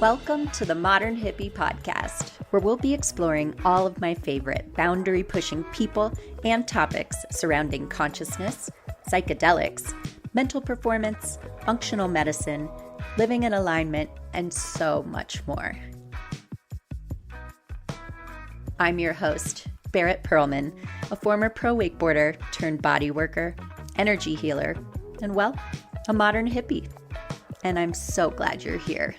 Welcome to the Modern Hippie Podcast, where we'll be exploring all of my favorite boundary-pushing people and topics surrounding consciousness, psychedelics, mental performance, functional medicine, living in alignment, and so much more. I'm your host, Barrett Perlman, a former pro wakeboarder turned body worker, energy healer, and well, a modern hippie. And I'm so glad you're here.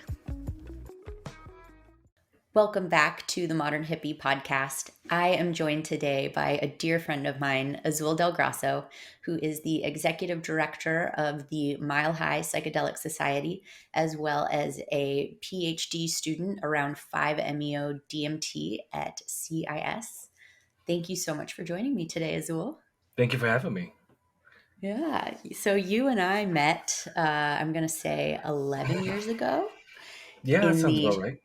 Welcome back to the Modern Hippie Podcast. I am joined today by a dear friend of mine, Azul del Grasso, who is the executive director of the Mile High Psychedelic Society, as well as a Ph.D. student around 5-MeO DMT at CIIS. Thank you so much for joining me today, Azul. Thank you for having me. Yeah, so you and I met, I'm going to say 11 years ago. Yeah, that sounds about right.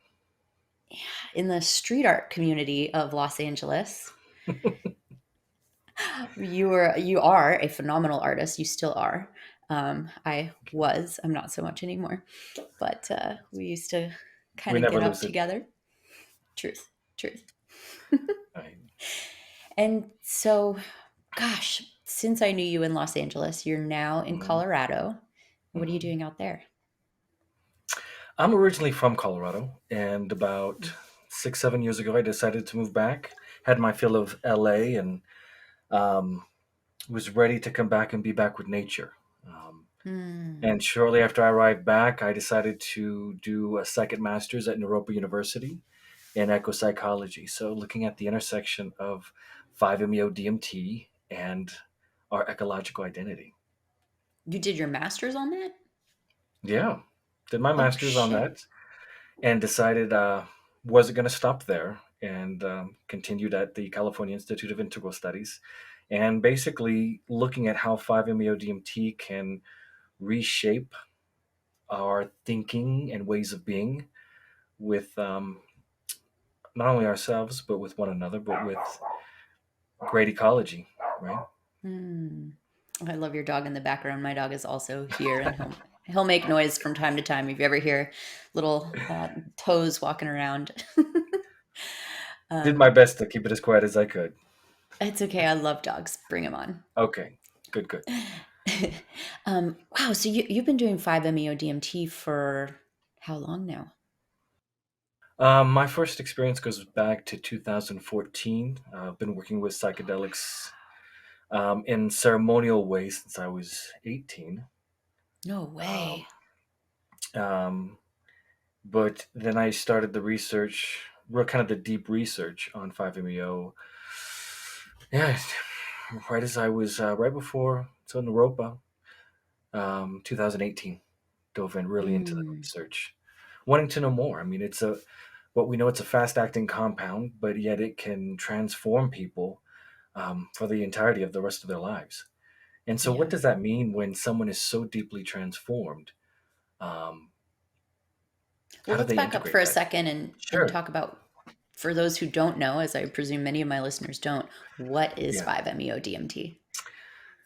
In the street art community of Los Angeles. You are a phenomenal artist. You still are. I'm not so much anymore, but we used to kind We of never get up lose it. together. Truth. Right. And so, gosh, since I knew you in Los Angeles, you're now in Colorado. What are you doing out there? I'm originally from Colorado, and about 6-7 years ago, I decided to move back. Had my fill of LA, and was ready to come back and be back with nature. And shortly after I arrived back, I decided to do a second master's at University in Ecopsychology. So looking at the intersection of 5-MeO DMT and our ecological identity. You did your master's on that? Yeah, did my Oh, master's on shit. that and decided wasn't going to stop there and continued at the California Institute of Integral Studies and basically looking at how 5-MeO DMT can reshape our thinking and ways of being with not only ourselves, but with one another, but with great ecology, right? I love your dog in the background. My dog is also here, and he'll make noise from time to time. If you ever hear little toes walking around, Did my best to keep it as quiet as I could. it's okay. I love dogs. Bring him on. Okay, good. Wow. So you've been doing 5-MeO DMT for how long now? My first experience goes back to 2014. I've been working with psychedelics in ceremonial ways since I was 18. No Um, way. um, but then I started the research, real kind of the deep research on 5-MeO. Yeah, right as I was right before so in Europa, 2018, dove in really into the research, wanting to know more. I mean, what we know it's a fast-acting compound, but yet it can transform people for the entirety of the rest of their lives. And so, what Yeah. does that mean when someone is so deeply transformed? Um, Well, how do let's they back up for integrate a that? second and Sure. talk about, for those who don't know, as I presume many of my listeners don't, what is Yeah. 5-MeO DMT?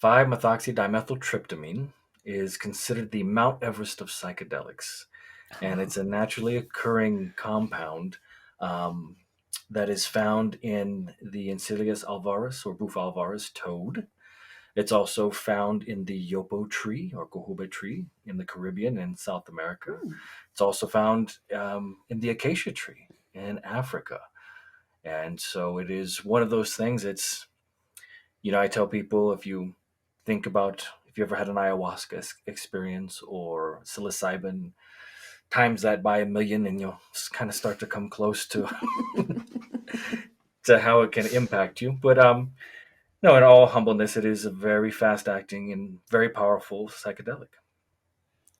5-methoxydimethyltryptamine is considered the Mount Everest of psychedelics, and it's a naturally occurring compound um, that is found in the Encelius alvaris or Bufo alvaris toad. It's also found in the yopo tree or cohoba tree in the Caribbean and South America. It's also found in the acacia tree in Africa. And so it is one of those things. I tell people if you ever had an ayahuasca experience or psilocybin, times that by a million and you'll kind of start to come close to to how it can impact you. But no, in all humbleness, it is a very fast acting and very powerful psychedelic.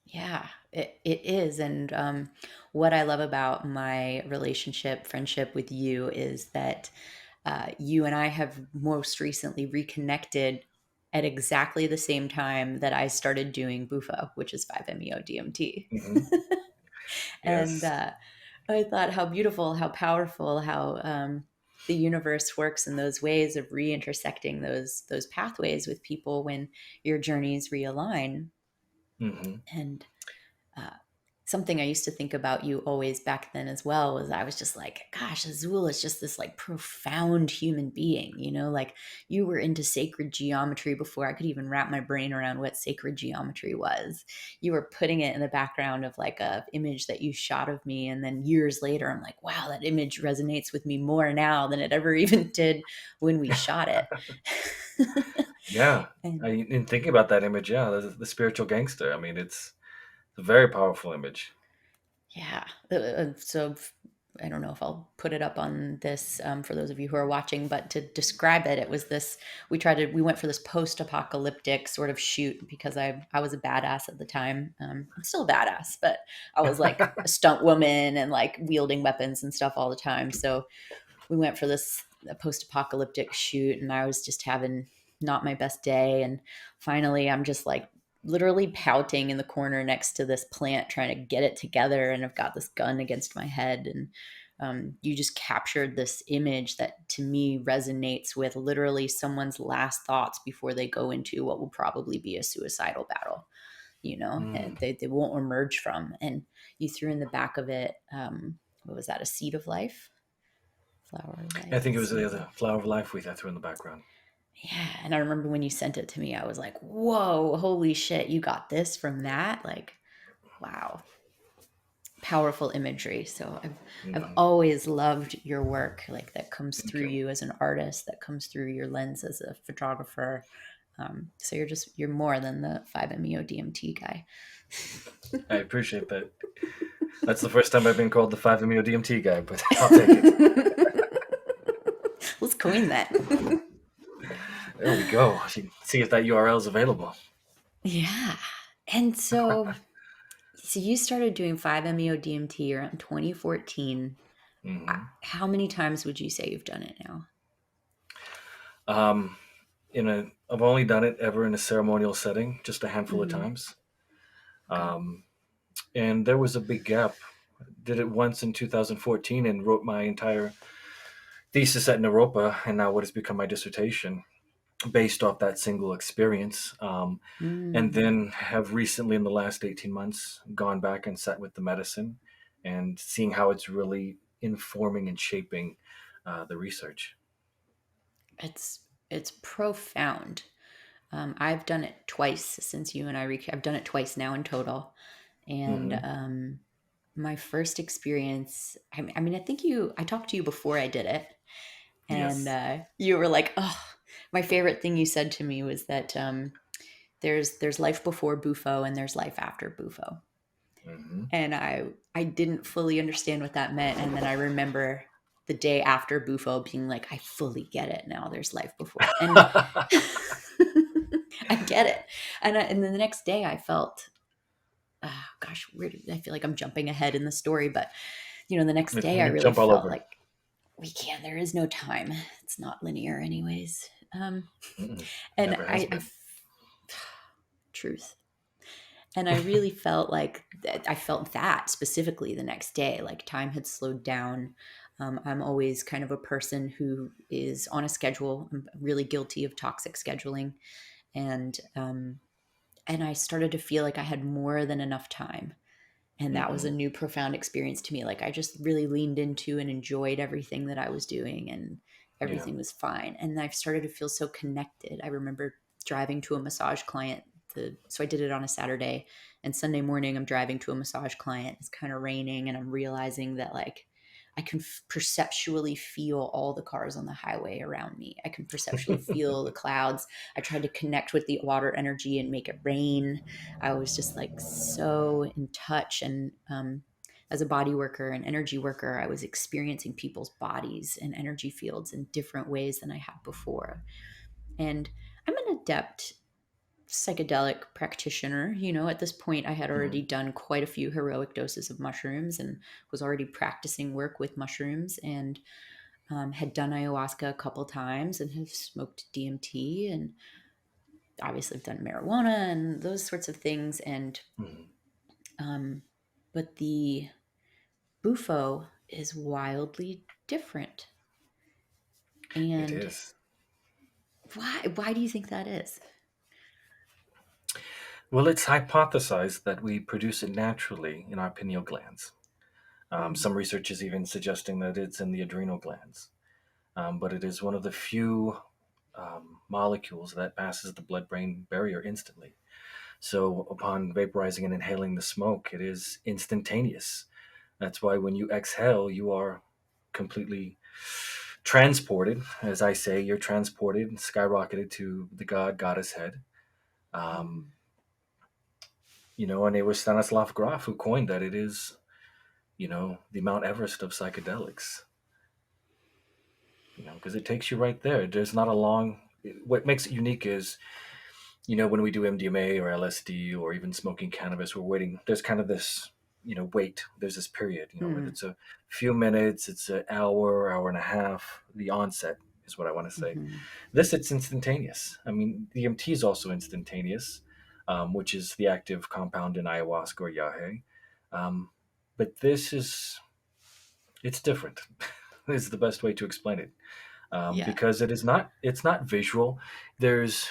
Yeah, it is. And what I love about my friendship with you is that you and I have most recently reconnected at exactly the same time that I started doing Bufo, which is 5-MeO DMT. Hmm. And Yes. I thought how beautiful, how powerful, how the universe works in those ways of re-intersecting those pathways with people when your journeys realign. Hmm. And uh, something I used to think about you always back then as well was I was just like, gosh, Azul is just this like profound human being, like you were into sacred geometry before I could even wrap my brain around what sacred geometry was. You were putting it in the background of like a image that you shot of me. And then years later, I'm like, wow, that image resonates with me more now than it ever even did when we shot it. Yeah. And In thinking about that image, yeah, the spiritual gangster. I mean, it's a very powerful image. yeah. So I don't know if I'll put it up on this for those of you who are watching, but to describe it, it was this. We went for this post-apocalyptic sort of shoot because I was a badass at the time. I'm still a badass, but I was like a stunt woman and like wielding weapons and stuff all the time. So we went for this post-apocalyptic shoot, and I was just having not my best day. And finally, I'm just like literally pouting in the corner next to this plant, trying to get it together. And I've got this gun against my head. And you just captured this image that to me resonates with literally someone's last thoughts before they go into what will probably be a suicidal battle, Mm. and they won't emerge from. And you threw in the back of it, what was that, a seed of life? Flower of I life, think it was seed of the life. flower of life we threw in the background. Yeah. And I remember when you sent it to me, I was like, whoa, holy shit, you got this from that? Like, wow. Powerful imagery. So I've Hmm. always loved your work, like that comes Thank through you. you as an artist, that comes through your lens as a photographer. So you're more than the 5-MeO DMT guy. I appreciate that. That's the first time I've been called the 5-MeO DMT guy, but I'll take it. Let's coin that. There we go. I should see if that URL is available. Yeah. And so you started doing 5-MeO DMT around 2014. Hmm. How many times would you say you've done it now? Um, I've only done it ever in a ceremonial setting, just a handful of Mm-hmm. times. Okay. Um, and there was a big gap. Did it once in 2014 and wrote my entire thesis at Naropa, and now what has become my dissertation based off that single experience. And Mm. then have recently, in the last 18 months, gone back and sat with the medicine and seeing how it's really informing and shaping the research. It's profound. I've done it twice since you and I've done it twice now in total. And Hmm. my first experience, I mean, I talked to you before I did it. And Yes. you were like, oh, my favorite thing you said to me was that there's life before Bufo and there's life after Bufo. Hmm. And I didn't fully understand what that meant. And then I remember the day after Bufo being like, I fully get it now. There's life before, and I get it. And then the next day I felt, gosh, I feel like I'm jumping ahead in the story, but the next day I You really jump all felt over. like there is no time. It's not linear, anyways. Mm-mm. And Never has I been. truth. And I really felt like I felt that specifically the next day, like time had slowed down. I'm always kind of a person who is on a schedule. I'm really guilty of toxic scheduling, and I started to feel like I had more than enough time. And that was a Hmm. new profound experience to me. Like I just really leaned into and enjoyed everything that I was doing, and Yeah. everything was fine. And I've started to feel so connected. I remember driving to a massage client. So I did it on a Saturday, and Sunday morning I'm driving to a massage client. It's kind of raining, and I'm realizing that like I can perceptually feel all the cars on the highway around me. I can perceptually feel the clouds. I tried to connect with the water energy and make it rain. I was just like so in touch. And as a body worker and energy worker, I was experiencing people's bodies and energy fields in different ways than I had before. And I'm an adept psychedelic practitioner. At this point, I had already Hmm. done quite a few heroic doses of mushrooms and was already practicing work with mushrooms, and had done ayahuasca a couple times and have smoked DMT, and obviously I've done marijuana and those sorts of things. And Hmm. um, but the Bufo is wildly different. It And is. why do you think that is? Well, it's hypothesized that we produce it naturally in our pineal glands. Mm, Some research is even suggesting that it's in the adrenal glands. But it is one of the few molecules that passes the blood-brain barrier instantly. So upon vaporizing and inhaling the smoke, it is instantaneous. That's why when you exhale, you are completely transported. As I say, you're transported, skyrocketed to the goddess head. Um, mm, and it was Stanislav Grof who coined that it is, the Mount Everest of psychedelics. Because it takes you right there. There's not a long. What makes it unique is, when we do MDMA or LSD or even smoking cannabis, we're waiting. There's kind of this, wait. There's this period, whether mm, it's a few minutes, it's an hour, hour and a half. The onset is what I want to say. mhm, This, it's instantaneous. I mean, DMT is also instantaneous, which is the active compound in ayahuasca or yahe. Um, but it's different. Is the best way to explain it, yeah. because it's not visual. There's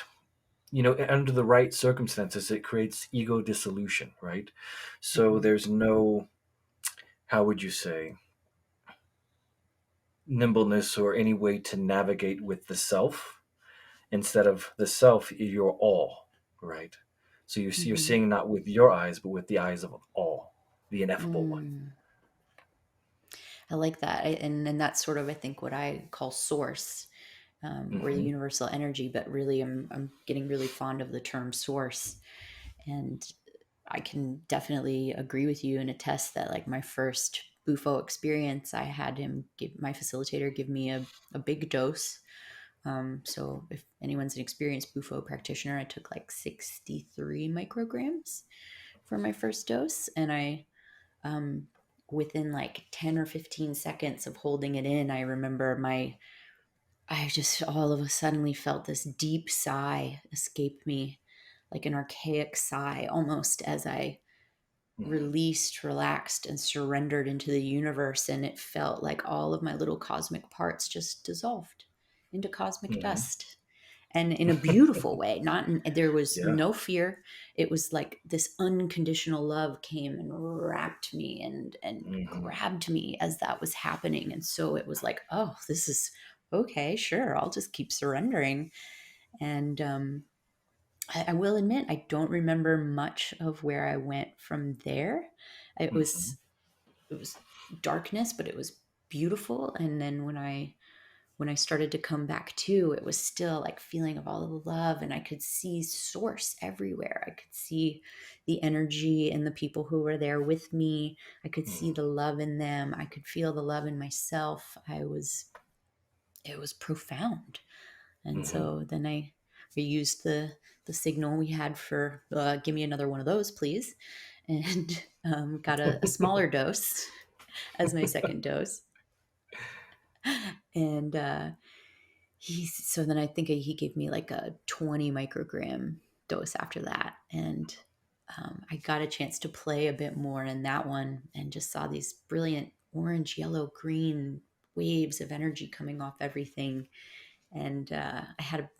under the right circumstances, it creates ego dissolution, right? So Mhm, there's no, how would you say, nimbleness or any way to navigate with the self. Instead of the self, you're all, right? So you're mhm, seeing not with your eyes, but with the eyes of all, the ineffable one. mm. I like that. And that's sort of, I think, what I call source, or the Hmm. universal energy. But really, I'm getting really fond of the term source. And I can definitely agree with you and attest that, like, my first Bufo experience, I had him give my facilitator give me a big dose. So if anyone's an experienced Bufo practitioner, I took like 63 micrograms for my first dose. And um, within like 10 or 15 seconds of holding it in, I remember I just all of a sudden felt this deep sigh escape me, like an archaic sigh almost, as I Hmm. released, relaxed, and surrendered into the universe. And it felt like all of my little cosmic parts just dissolved into cosmic Hmm. dust. And in a beautiful way, not in, there was Yeah. no fear. It was like this unconditional love came and wrapped me and Hmm. grabbed me as that was happening. And so it was like, oh, this is okay, sure, I'll just keep surrendering. And I will admit, I don't remember much of where I went from there. It Hmm. was it was darkness, but it was beautiful. And then when I started to come back to, it was still like feeling of all of the love, and I could see source everywhere. I could see the energy in the people who were there with me. I could see the love in them. I could feel the love in myself. It was profound. And Hmm. so then we used the signal we had for give me another one of those, please, and got a smaller dose as my second dose. And so then I think he gave me like a 20 microgram dose after that. And I got a chance to play a bit more in that one and just saw these brilliant orange, yellow, green waves of energy coming off everything. And I had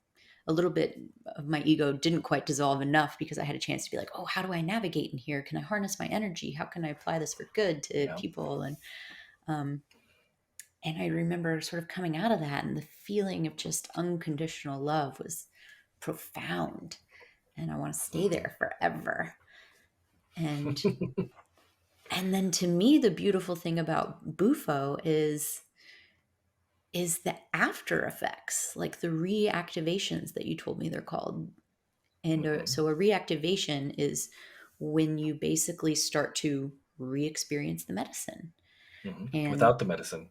a little bit of my ego didn't quite dissolve enough because I had a chance to be like, oh, how do I navigate in here? Can I harness my energy? How can I apply this for good to Yeah. people? Um, and I remember sort of coming out of that, and the feeling of just unconditional love was profound. And I want to stay Hmm. there forever. And and then to me, the beautiful thing about Bufo is the after effects, like the reactivations that you told me they're called. And Hmm. so a reactivation is when you basically start to re-experience the medicine. Hmm. And Without the medicine.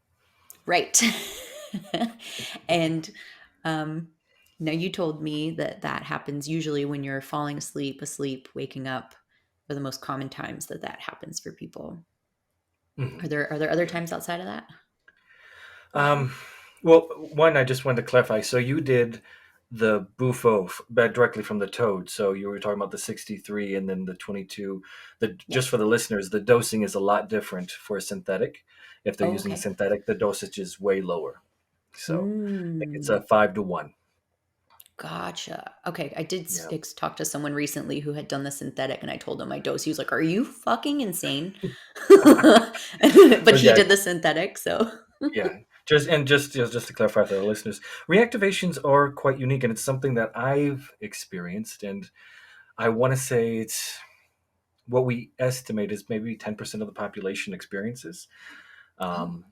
right. And um, now you told me that that happens usually when you're falling asleep, waking up, are the most common times that that happens for people. Hmm. Are there other Yeah. times outside of that? Um, well, one, I just wanted to clarify. So you did the Bufo back directly from the toad. So you were talking about the 63 and then the 22. Yeah. Just for the listeners, the dosing is a lot different for a synthetic. If they're Oh, using okay. synthetic, the dosage is way lower. So I think it's a Mm. 5 to 1. Gotcha. Okay, I did Yeah. talk to someone recently who had done the synthetic, and I told him my dose. He was like, "Are you fucking insane?" But But he yeah, did the synthetic, so. yeah. Just to clarify for the listeners, reactivations are quite unique, and it's something that I've experienced, and I want to say it's what we estimate is maybe 10% of the population experiences. Oh. Um,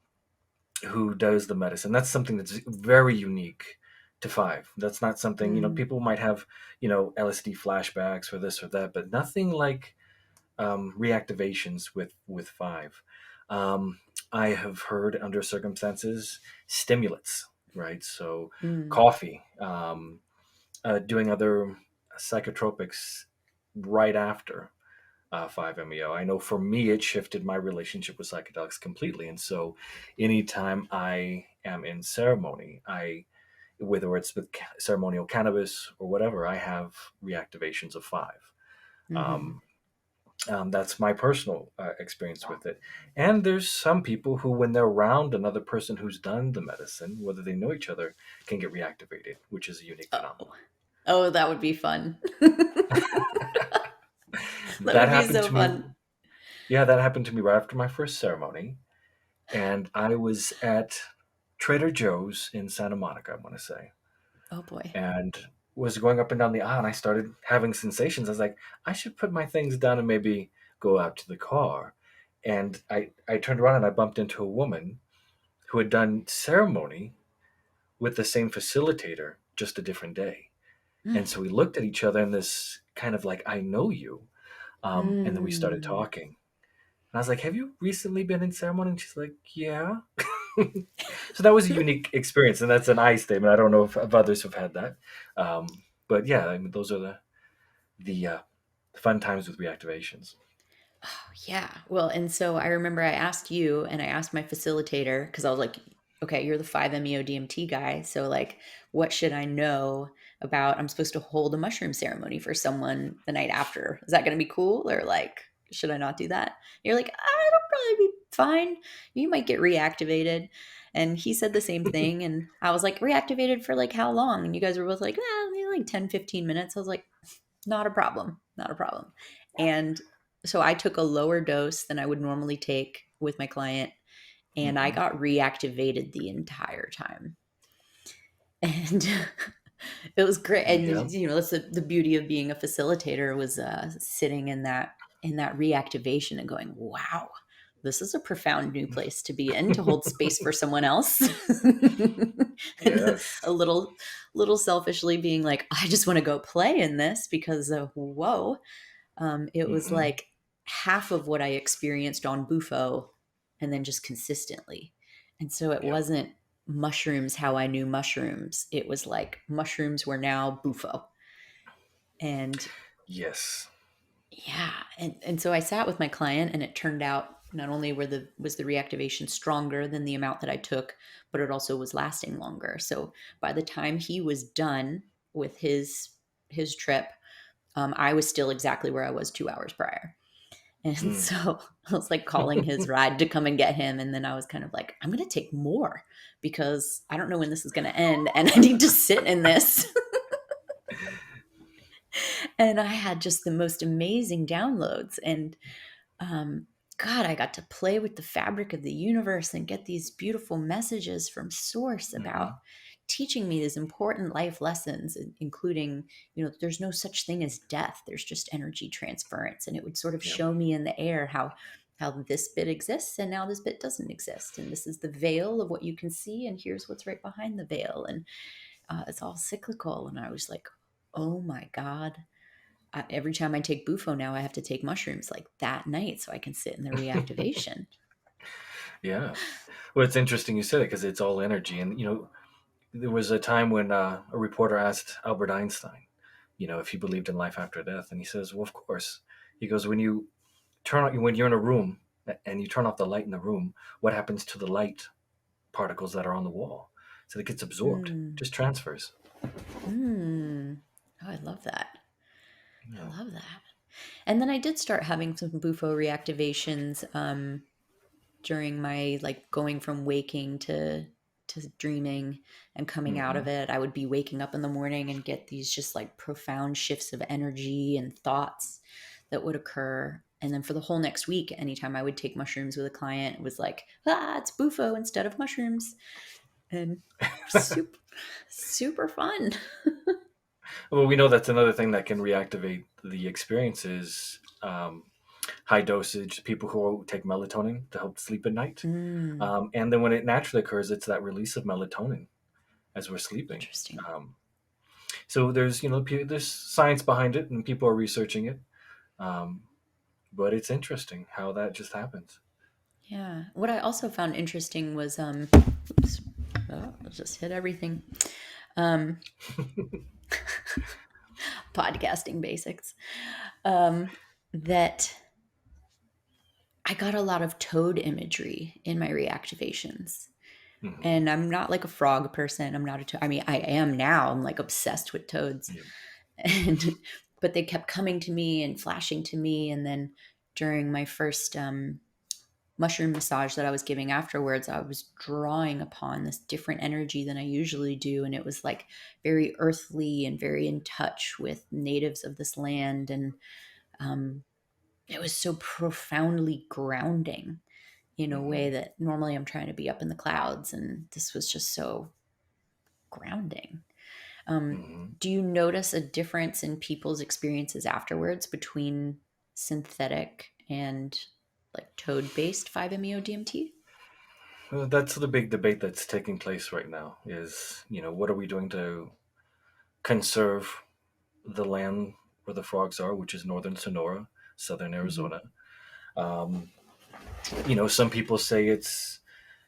who does the medicine. That's something that's very unique to five. That's not something, Mm, people might have, LSD flashbacks or this or that, but nothing like reactivations with five. Um, I have heard under circumstances stimulants, right? So mm, coffee, doing other psychotropics right after 5-MeO. I know for me, it shifted my relationship with psychedelics completely. And so anytime I am in ceremony, whether it's with ceremonial cannabis or whatever, I have reactivations of five. mhm. Um, that's my personal experience with it. And there's some people who, when they're around another person who's done the medicine, whether they know each other, can get reactivated, which is a unique Oh. phenomenon. Oh, that would be fun. That That would be happened so to me. fun. Yeah, that happened to me right after my first ceremony. And I was at Trader Joe's in Santa Monica, I want to say, Oh boy. and was going up and down the aisle, and I started having sensations. I was like, I should put my things down and maybe go out to the car. And I turned around and I bumped into a woman who had done ceremony with the same facilitator, just a different day. And Mm. so we looked at each other in this kind of like, I know you. And then we started Mm. talking. And I was like, have you recently been in ceremony? And she's like, yeah. So that was a unique experience, and that's an I statement. I don't know if others have had that, but yeah, I mean, those are the fun times with reactivations. Oh, yeah. Well, and so I remember I asked you and I asked my facilitator because I was like, okay, you're the 5-MeO DMT guy. So, like, what should I know about? I'm supposed to hold a mushroom ceremony for someone the night after. Is that going to be cool? Or, like, should I not do that? You're like, it'll probably be fine. You might get reactivated. And he said the same thing. And I was like, reactivated for like how long? And you guys were both like, maybe like 10, 15 minutes. I was like, not a problem. Not a problem. And so I took a lower dose than I would normally take with my client, and I Hmm. got reactivated the entire time. And it was great. Yeah. And that's the beauty of being a facilitator was sitting in that reactivation and going, wow, this is a profound new place to be in to hold space for someone else. And Yes. a little selfishly being like, I just want to go play in this because whoa, it was Hmm. like half of what I experienced on Bufo and then just consistently. And so it Yeah. wasn't mushrooms how I knew mushrooms. It was like mushrooms were now Bufo. And Yes. yeah, and so I sat with my client and it turned out not only was the reactivation stronger than the amount that I took, but it also was lasting longer. So by the time he was done with his trip, I was still exactly where I was 2 hours prior. And Mm. so I was like calling his ride to come and get him. And then I was kind of like, I'm going to take more because I don't know when this is going to end. And I need to sit in this. And I had just the most amazing downloads. And um, God, I got to play with the fabric of the universe and get these beautiful messages from Source about Hmm. teaching me these important life lessons, including, there's no such thing as death. There's just energy transference. And it would sort of Yeah. show me in the air how this bit exists and now this bit doesn't exist. And this is the veil of what you can see. And here's what's right behind the veil. And it's all cyclical. And I was like, oh my God, every time I take Bufo now, I have to take mushrooms like that night so I can sit in the reactivation. Yeah. Well, it's interesting you said it because it's all energy, and there was a time when a reporter asked Albert Einstein, if he believed in life after death, and he says, "Well, of course." He goes, when you're in a room and you turn off the light in the room, what happens to the light particles that are on the wall? So it gets absorbed, Mm. just transfers. Mm. Oh, I love that. I Yeah. love that. And then I did start having some Bufo reactivations during my like going from waking to to dreaming and coming out of Hmm. it. I would be waking up in the morning and get these just like profound shifts of energy and thoughts that would occur. And then for the whole next week, anytime I would take mushrooms with a client, it was like, it's Bufo instead of mushrooms. And super, super fun. Well, we know that's another thing that can reactivate the experiences. High dosage, people who take melatonin to help sleep at night. Mm, And then when it naturally occurs, it's that release of melatonin as we're sleeping. interesting. Um, so there's, there's science behind it and people are researching it. Um, but it's interesting how that just happens. Yeah. What I also found interesting was oops. Oh, I just hit everything. Um Podcasting basics. Um that I got a lot of toad imagery in my reactivations. Hmm. And I'm not like a frog person. I'm not a toad. I mean, I am now. I'm like obsessed with toads. Yeah. And but they kept coming to me and flashing to me, and then during my first mushroom massage that I was giving afterwards, I was drawing upon this different energy than I usually do. And it was like very earthly and very in touch with natives of this land. And um, it was so profoundly grounding in a way Hmm. that normally I'm trying to be up in the clouds. And this was just so grounding. Hmm. Do you notice a difference in people's experiences afterwards between synthetic and like toad based 5-MeO DMT? Well, that's the big debate that's taking place right now is, what are we doing to conserve the land where the frogs are, which is northern Sonora, southern Mm-hmm. Arizona. Um, some people say it's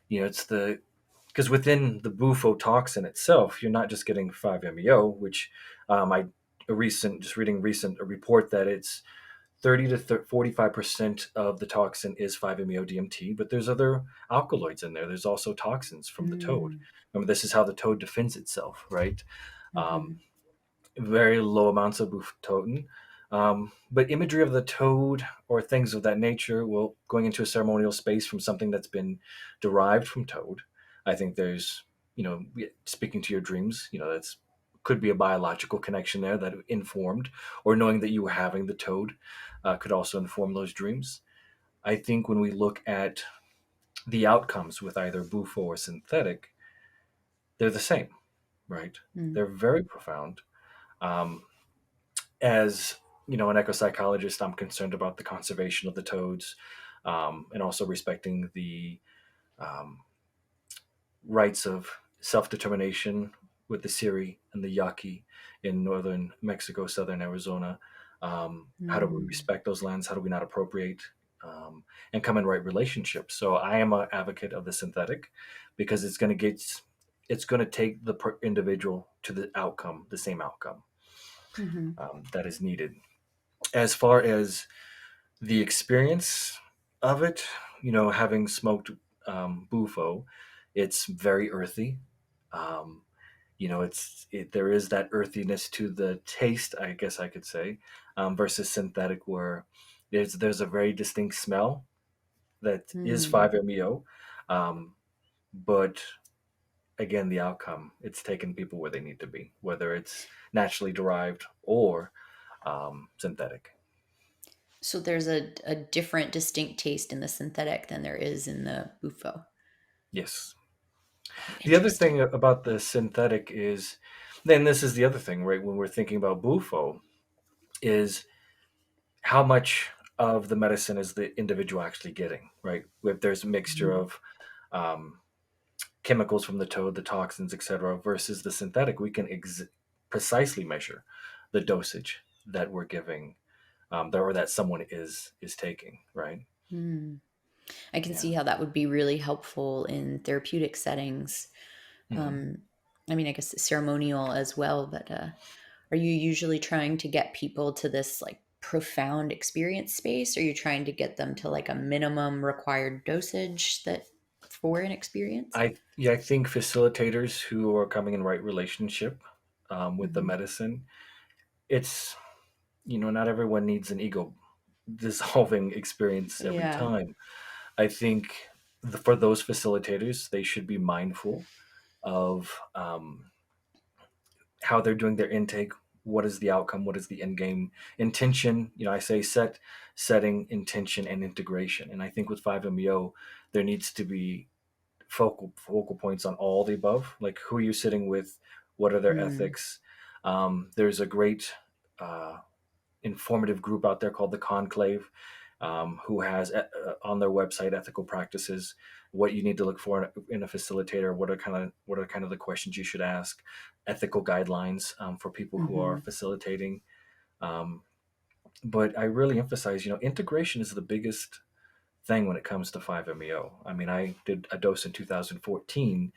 the because within the bufo toxin itself, you're not just getting 5-MeO, which I just reading recent a report that it's 30 to 45% of the toxin is 5-MeO DMT, but there's other alkaloids in there. There's also toxins from the toad. Mm-hmm. Remember, this is how the toad defends itself, right? Mm-hmm. Um, very low amounts of bufotenin. But imagery of the toad or things of that nature, well, going into a ceremonial space from something that's been derived from toad, I think there's, speaking to your dreams, that's could be a biological connection there that informed, or knowing that you were having the toad could also inform those dreams. I think when we look at the outcomes with either bufo or synthetic, they're the same, right? Mm. They're very profound. Um, as an ecopsychologist, I'm concerned about the conservation of the toads, and also respecting the um, rights of self-determination with the Siri and the Yaqui in northern Mexico, southern Arizona. How do we Mm. respect those lands? How do we not appropriate and come in right relationships? So I am an advocate of the synthetic because it's going to take the individual to the outcome, the same outcome Mm-hmm. that is needed. As far as the experience of it, having smoked bufo, it's very earthy. Um, there is that earthiness to the taste, I guess I could say, versus synthetic, where there's a very distinct smell that is Mm. 5-MeO, but again, the outcome, it's taking people where they need to be, whether it's naturally derived or synthetic. So there's a different distinct taste in the synthetic than there is in the bufo. Yes. Oh, The other thing interesting. about the synthetic is, then this is the other thing, right? When we're thinking about bufo, is how much of the medicine is the individual actually getting, right? If there's a mixture Mm. of um, chemicals from the toad, the toxins, etc., versus the synthetic, we can precisely measure the dosage that we're giving, or that someone is taking, right? Mm. I can Yeah. see how that would be really helpful in therapeutic settings. Hmm. Um, I mean, I guess ceremonial as well, but are you usually trying to get people to this like profound experience space? Or are you trying to get them to like a minimum required dosage that for an experience? I think facilitators who are coming in right relationship with the Hmm. medicine, it's not everyone needs an ego dissolving experience every Yeah. time. I think for those facilitators, they should be mindful. of how they're doing their intake. What is the outcome? What is the end game intention? I say setting, intention, and integration. And I think with 5-MeO, there needs to be focal points on all the above. Like, who are you sitting with? What are their Mm, ethics? There's a great uh, informative group out there called the Conclave, who has on their website ethical practices, what you need to look for in a facilitator, what are kind of the questions you should ask, ethical guidelines for people who are hmm facilitating. Um, but I really emphasize, integration is the biggest thing when it comes to 5-MeO. I mean, I did a dose in 2014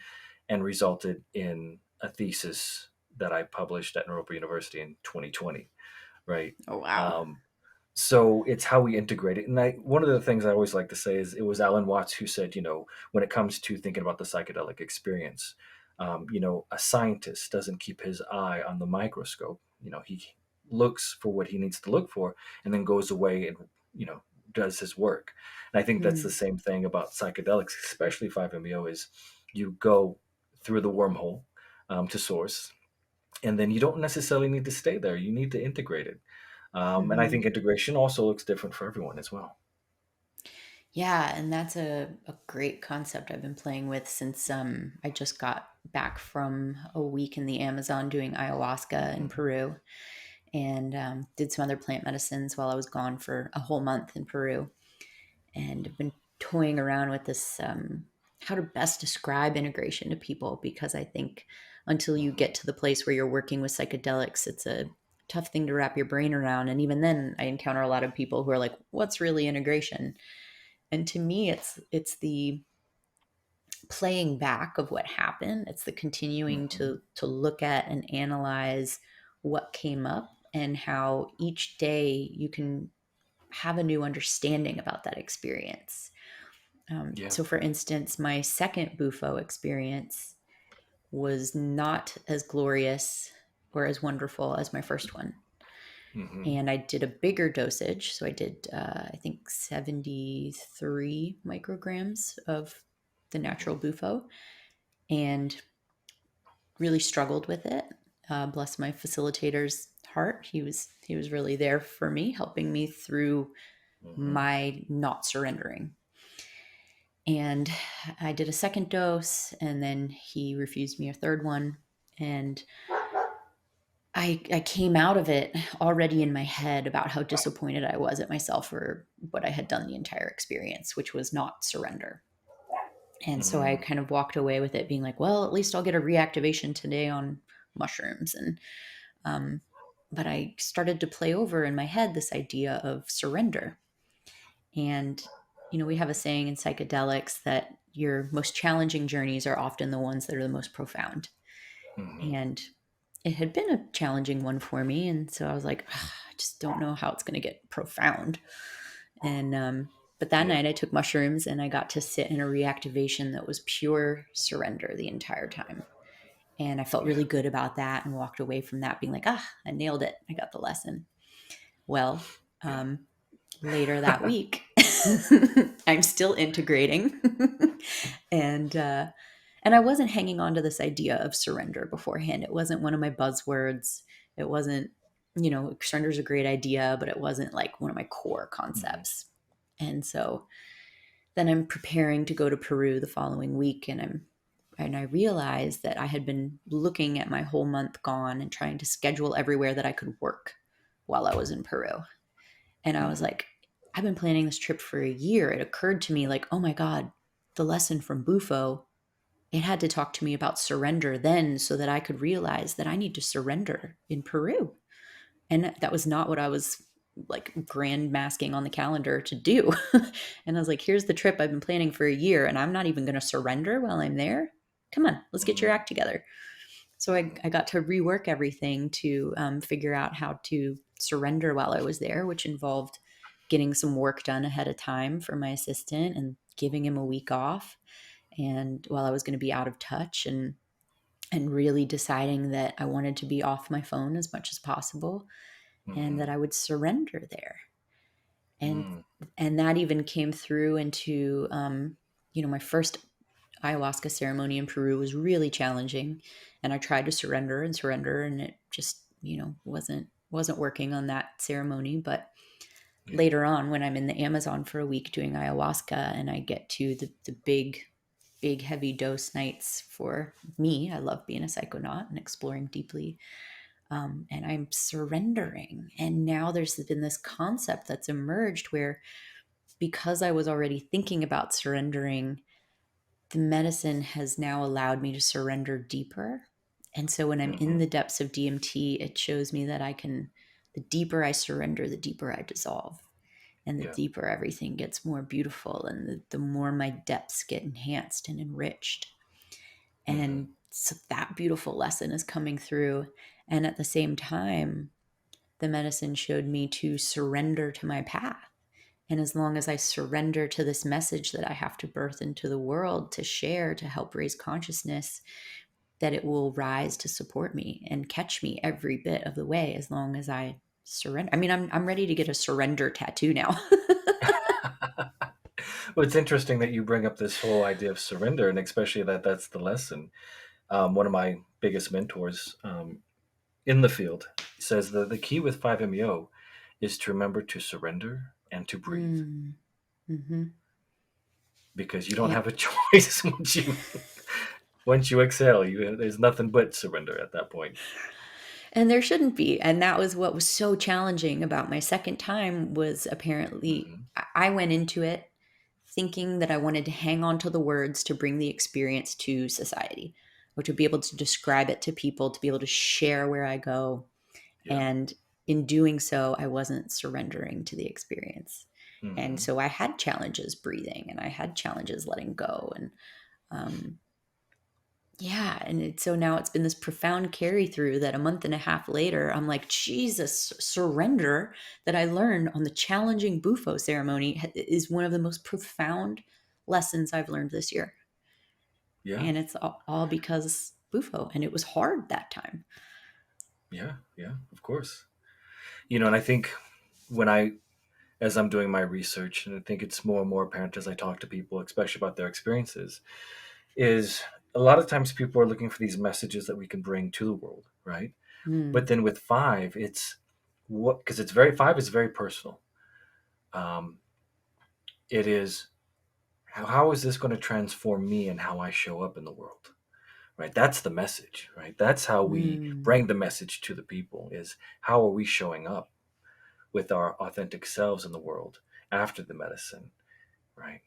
and resulted in a thesis that I published at Neurobiology University in 2020, right? Oh, wow. Um, so it's how we integrate it. And one of the things I always like to say is it was Alan Watts who said, when it comes to thinking about the psychedelic experience, a scientist doesn't keep his eye on the microscope. He looks for what he needs to look for and then goes away and, you know, does his work. And I think that's the Mm, same thing about psychedelics, especially 5-MeO, is you go through the wormhole to source, and then you don't necessarily need to stay there. You need to integrate it. And I hmm think integration also looks different for everyone as well. Yeah, and that's a great concept I've been playing with since I just got back from a week in the Amazon doing ayahuasca in Mhm. Peru, and did some other plant medicines while I was gone for a whole month in Peru. And I've been toying around with this how to best describe integration to people, because I think until you Mhm. get to the place where you're working with psychedelics, it's a tough thing to wrap your brain around. And even then, I encounter a lot of people who are like, "What's really integration?" And to me, it's the playing back of what happened. It's the continuing Mhm. to look at and analyze what came up, and how each day you can have a new understanding about that experience. Yeah. So, for instance, my second Bufo experience was not as glorious or as wonderful as my first one. Mhm. And I did a bigger dosage. So I did, I think, 73 micrograms of the natural Mhm. Bufo, and really struggled with it. Bless my facilitator's heart. He was really there for me, helping me through Mhm. my not surrendering. And I did a second dose, and then he refused me a third one. And I came out of it already in my head about how disappointed I was at myself for what I had done the entire experience, which was not surrender. And so I Mhm. kind of walked away with it being like, well, at least I'll get a reactivation today on mushrooms. And um, but I started to play over in my head this idea of surrender. And we have a saying in psychedelics that your most challenging journeys are often the ones that are the most profound. Mhm. And it had been a challenging one for me, and so I was like, "Ugh, I just don't know how it's going to get profound." And but that Yeah. night I took mushrooms, and I got to sit in a reactivation that was pure surrender the entire time. And I felt Yeah. really good about that, and walked away from that being like, I nailed it. I got the lesson. Well, Yeah. later that week, I'm still integrating. and and I wasn't hanging on to this idea of surrender beforehand. It wasn't one of my buzzwords. It wasn't, surrender's a great idea, but it wasn't like one of my core Mhm. concepts. And so then I'm preparing to go to Peru the following week, and I realized that I had been looking at my whole month gone and trying to schedule everywhere that I could work while I was in Peru. And I was Mhm. like, I've been planning this trip for a year. It occurred to me like, oh my God, the lesson from Bufo, it had to talk to me about surrender then, so that I could realize that I need to surrender in Peru. And that was not what I was like grand masking on the calendar to do. And I was like, here's the trip I've been planning for a year, and I'm not even going to surrender while I'm there. Come on, let's get your Mhm. act together. So Mhm. I got to rework everything to figure out how to surrender while I was there, which involved getting some work done ahead of time for my assistant and giving him a week off. And while I was going to be out of touch, and really deciding that I wanted to be off my phone as much as possible, and Mhm. that I would surrender there. And Mhm. and that even came through into my first ayahuasca ceremony in Peru was really challenging, and I tried to surrender, and it just, wasn't working on that ceremony. But Yeah. later on, when I'm in the Amazon for a week doing ayahuasca, and I get to the big heavy dose nights, for me, I love being a psychonaut and exploring deeply, and I'm surrendering. And now there's been this concept that's emerged where, because I was already thinking about surrendering, the medicine has now allowed me to surrender deeper. And so when I'm in Hmm. the depths of DMT, it shows me that the deeper I surrender, the deeper I dissolve. And the Yeah. deeper everything gets more beautiful, and the more my depths get enhanced and enriched. Hmm. And so that beautiful lesson is coming through. And at the same time, the medicine showed me to surrender to my path. And as long as I surrender to this message that I have to birth into the world to share, to help raise consciousness, that it will rise to support me and catch me every bit of the way, as long as I surrender. I mean, I'm ready to get a surrender tattoo now. Well, it's interesting that you bring up this whole idea of surrender, and especially that that's the lesson. One of my biggest mentors in the field says that the key with 5-MeO is to remember to surrender and to breathe, Mm. Hmm. because you don't Yeah. have a choice once you exhale. There's nothing but surrender at that point. And there shouldn't be. And that was what was so challenging about my second time. Was apparently Hmm. I went into it thinking that I wanted to hang on to the words to bring the experience to society, or to be able to describe it to people, to be able to share where I go. Yeah. And in doing so, I wasn't surrendering to the experience. And Hmm. so I had challenges breathing, and I had challenges letting go. And um, yeah, and so now it's been this profound carry through, that a month and a half later, I'm like, Jesus, surrender, that I learned on the challenging Bufo ceremony, is one of the most profound lessons I've learned this year. Yeah. And it's all because Bufo, and it was hard that time. Yeah. Yeah. Of course. And I think when I as I'm doing my research, and I think it's more and more apparent as I talk to people, especially about their experiences, is a lot of times people are looking for these messages that we can bring to the world, right? But Mm, then with five, it's what, because it's very, five is very personal. Um, it is, how is this going to transform me and how I show up in the world, right? That's the message, right? That's how we mm, bring the message to the people, is how are we showing up with our authentic selves in the world after the medicine, right?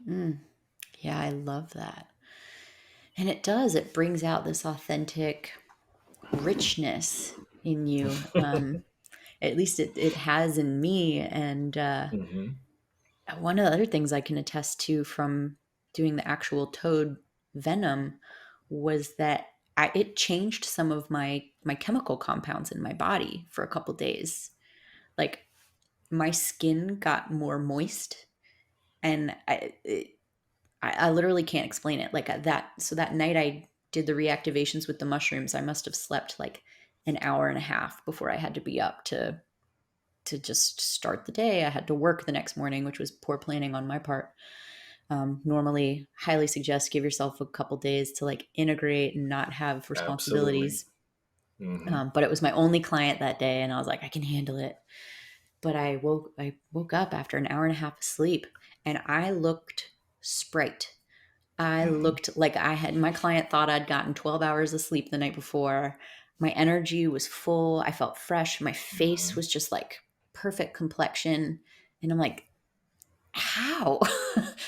mm. Yeah, I love that. And it does, it brings out this authentic richness in you. At least it has in me. And Hmm. one of the other things I can attest to from doing the actual toad venom was that it changed some of my chemical compounds in my body for a couple days. Like, my skin got more moist, and I literally can't explain it. Like, so that night I did the reactivations with the mushrooms, I must have slept like an hour and a half before I had to be up to just start the day. I had to work the next morning, which was poor planning on my part. Normally, highly suggest give yourself a couple days to like integrate and not have Absolutely. responsibilities. Hmm. But it was my only client that day, and I was like, I can handle it. But I woke up after an hour and a half of sleep, and I looked sprite. I Hmm. looked like my client thought I'd gotten 12 hours of sleep the night before. My energy was full. I felt fresh. My face Hmm. was just like perfect complexion. And I'm like, how?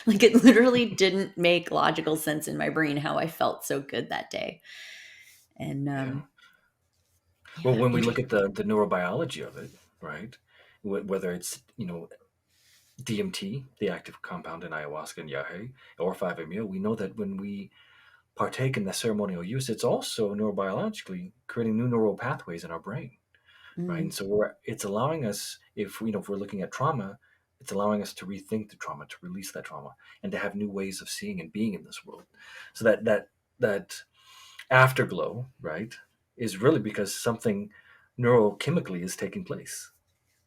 Like, it literally didn't make logical sense in my brain how I felt so good that day. And Yeah. Well, yeah, when we look at the neurobiology of it, right? Whether it's DMT, the active compound in ayahuasca and yahe, or 5-MeO, we know that when we partake in the ceremonial use, it's also neurobiologically creating new neural pathways in our brain, right? And mm, so it's allowing us, if we're looking at trauma, it's allowing us to rethink the trauma, to release that trauma, and to have new ways of seeing and being in this world. So that afterglow, right, is really because something neurochemically is taking place.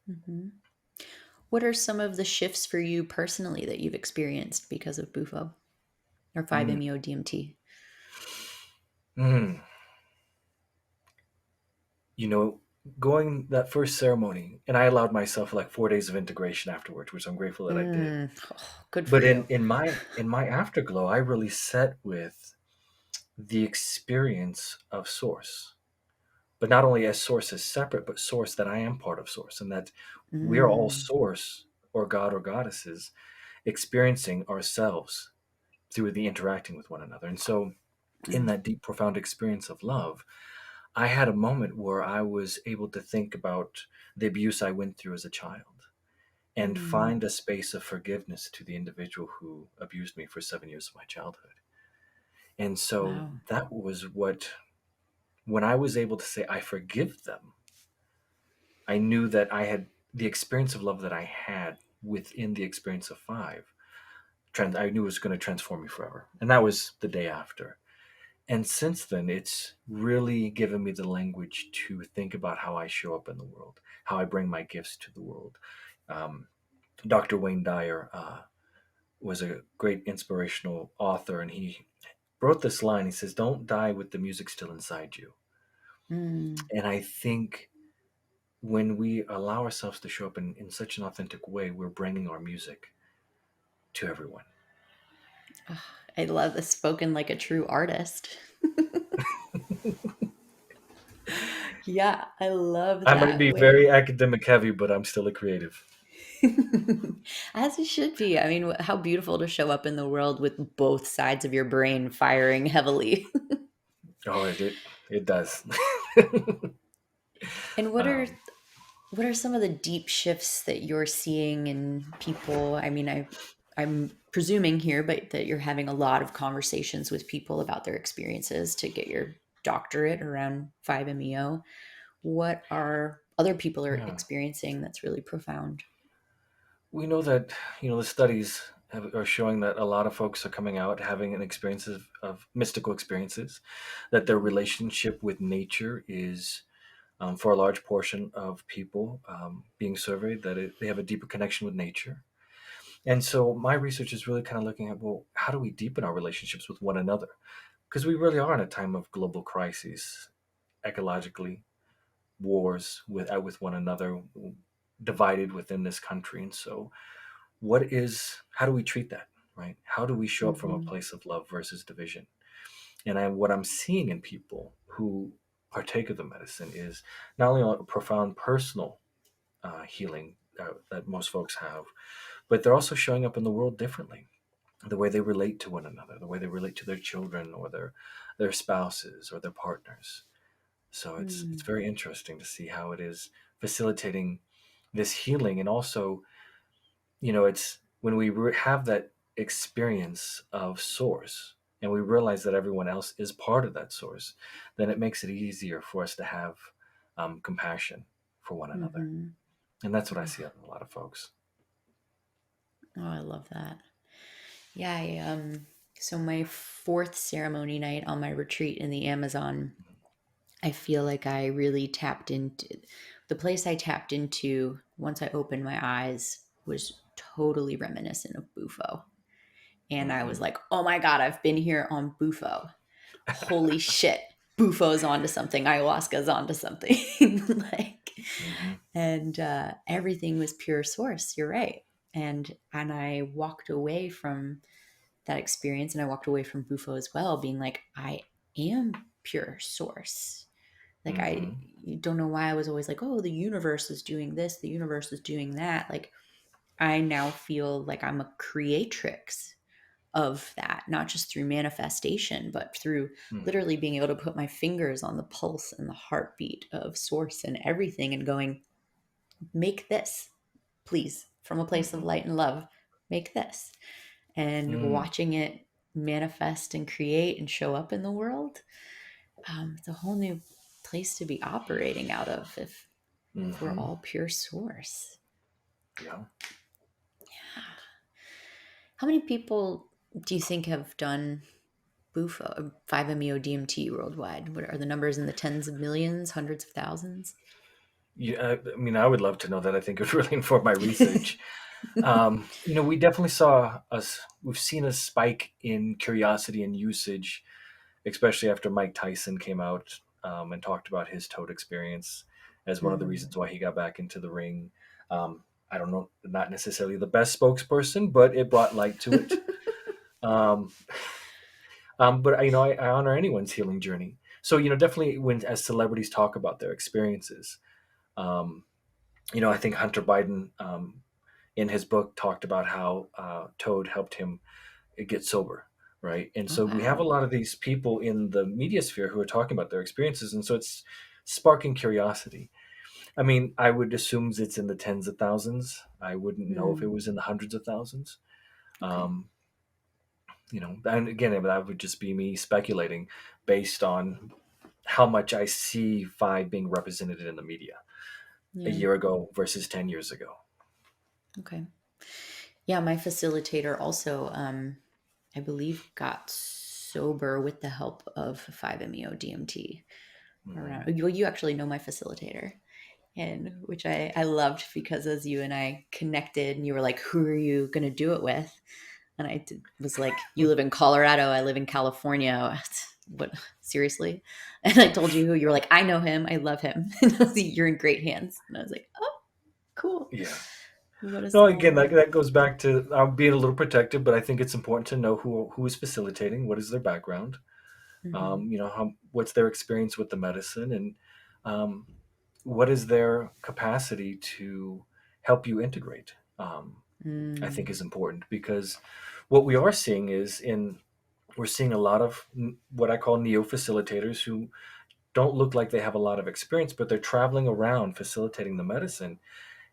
mhm. What are some of the shifts for you personally that you've experienced because of Bufo? or Mm. 5-MeO DMT? Mm. You know, going that first ceremony, and I allowed myself like 4 days of integration afterwards, which I'm grateful that I did. Oh, good for But you. in my afterglow, I really set with the experience of source, but not only as source as separate, but source that I am part of source, and that we're all Mm, source or god or goddesses experiencing ourselves through the interacting with one another. And so in mm, that deep, profound experience of love, I had a moment where I was able to think about the abuse I went through as a child and mm. find a space of forgiveness to the individual who abused me for 7 years of my childhood. And so Wow. that was what, when I was able to say, I forgive them, I knew that I had the experience of love that I had within the experience of five. I knew it was going to transform me forever. And that was the day after. And since then, it's really given me the language to think about how I show up in the world, how I bring my gifts to the world. Um, Dr. Wayne Dyer was a great inspirational author, and he wrote this line. He says, "Don't die with the music still inside you." Mm. And I think when we allow ourselves to show up in such an authentic way, we're bringing our music to everyone. Ah, I love this, spoken like a true artist. Yeah, I love I might that be very way. academic heavy, but I'm still a creative. As it should be. I mean, how beautiful to show up in the world with both sides of your brain firing heavily. Oh, it does. And um, what are some of the deep shifts that you're seeing in people? I mean, I'm presuming here, but that you're having a lot of conversations with people about their experiences to get your doctorate around 5-MeO. What are other people are yeah. experiencing that's really profound? We know that, the studies are showing that a lot of folks are coming out having an experience of mystical experiences, that their relationship with nature is, for a large portion of people being surveyed, that they have a deeper connection with nature. And so my research is really kind of looking at, well, how do we deepen our relationships with one another? Because we really are in a time of global crises, ecologically, wars with one another, divided within this country. And so how do we treat that, right? How do we show up from a Hmm. place of love versus division? And what I'm seeing in people who partake of the medicine is not only a profound personal healing that most folks have, but they're also showing up in the world differently. The way they relate to one another, the way they relate to their children or their spouses or their partners. So it's Hmm. very interesting to see how it is facilitating this healing. And also, it's when we have that experience of source and we realize that everyone else is part of that source, then it makes it easier for us to have compassion for one another. Hmm. And that's what I see Oh, in a lot of folks. I love that. Yeah, so my fourth ceremony night on my retreat in the Amazon, I feel like I really tapped into the place I tapped into once I opened my eyes was totally reminiscent of Bufo. And I was Hmm. like, oh my God, I've been here on Bufo. Holy shit. Bufo's onto something. Ayahuasca's onto something. like, Hmm. and everything was pure source. You're right. And I walked away from that experience, and I walked away from Bufo as well, being like, I am pure source. Like, I Hmm. don't know why I was always like, oh, the universe is doing this, the universe is doing that. Like, I now feel like I'm a creatrix of that, not just through manifestation, but through Hmm. literally being able to put my fingers on the pulse and the heartbeat of source and everything and going, make this, please, from a place of Hmm. light and love, make this. And Hmm. watching it manifest and create and show up in the world, it's a whole new place to be operating out of if we're Hmm. all pure source. Yeah. How many people do you think have done Bufo, 5-MeO DMT worldwide? What are the numbers, in the tens of millions, hundreds of thousands? Yeah, I mean, I would love to know that. I think it would really inform my research. We definitely we've seen a spike in curiosity and usage, especially after Mike Tyson came out and talked about his toad experience as one of the Mm. reasons why he got back into the ring. I don't know, not necessarily the best spokesperson, but it brought light to it. Um, but I honor anyone's healing journey. So definitely when as celebrities talk about their experiences, um, I think Hunter Biden in his book talked about how Toad helped him get sober, right? And Oh, so we have a wow. lot of these people in the media sphere who are talking about their experiences, and so it's sparking curiosity. I mean, I would assume it's in the tens of thousands. I wouldn't know if it Mm. was in the hundreds of thousands. Okay. Um, and again, that would just be me speculating based on how much I see Phi being represented in the media a Yeah. year ago versus 10 years ago. Okay. Yeah, my facilitator also, I believe, got sober with the help of 5-MeO DMT. Hmm. Around, well, you actually know my facilitator, and which I loved because as you and I connected, and you were like, "Who are you going to do it with?" And was like, "You live in Colorado, I live in California." What, seriously? And I told you who you were like, "I know him, I love him." And I was like, "You're in great hands." And I was like, "Oh, cool. Yeah. What a No, small again, world." that goes back to being a little protective, but I think it's important to know who is facilitating, what is their background, Hmm. what's their experience with the medicine, and um, what is their capacity to help you integrate. I think Mm. is important because what we are seeing we're seeing a lot of what I call neo facilitators who don't look like they have a lot of experience, but they're traveling around facilitating the medicine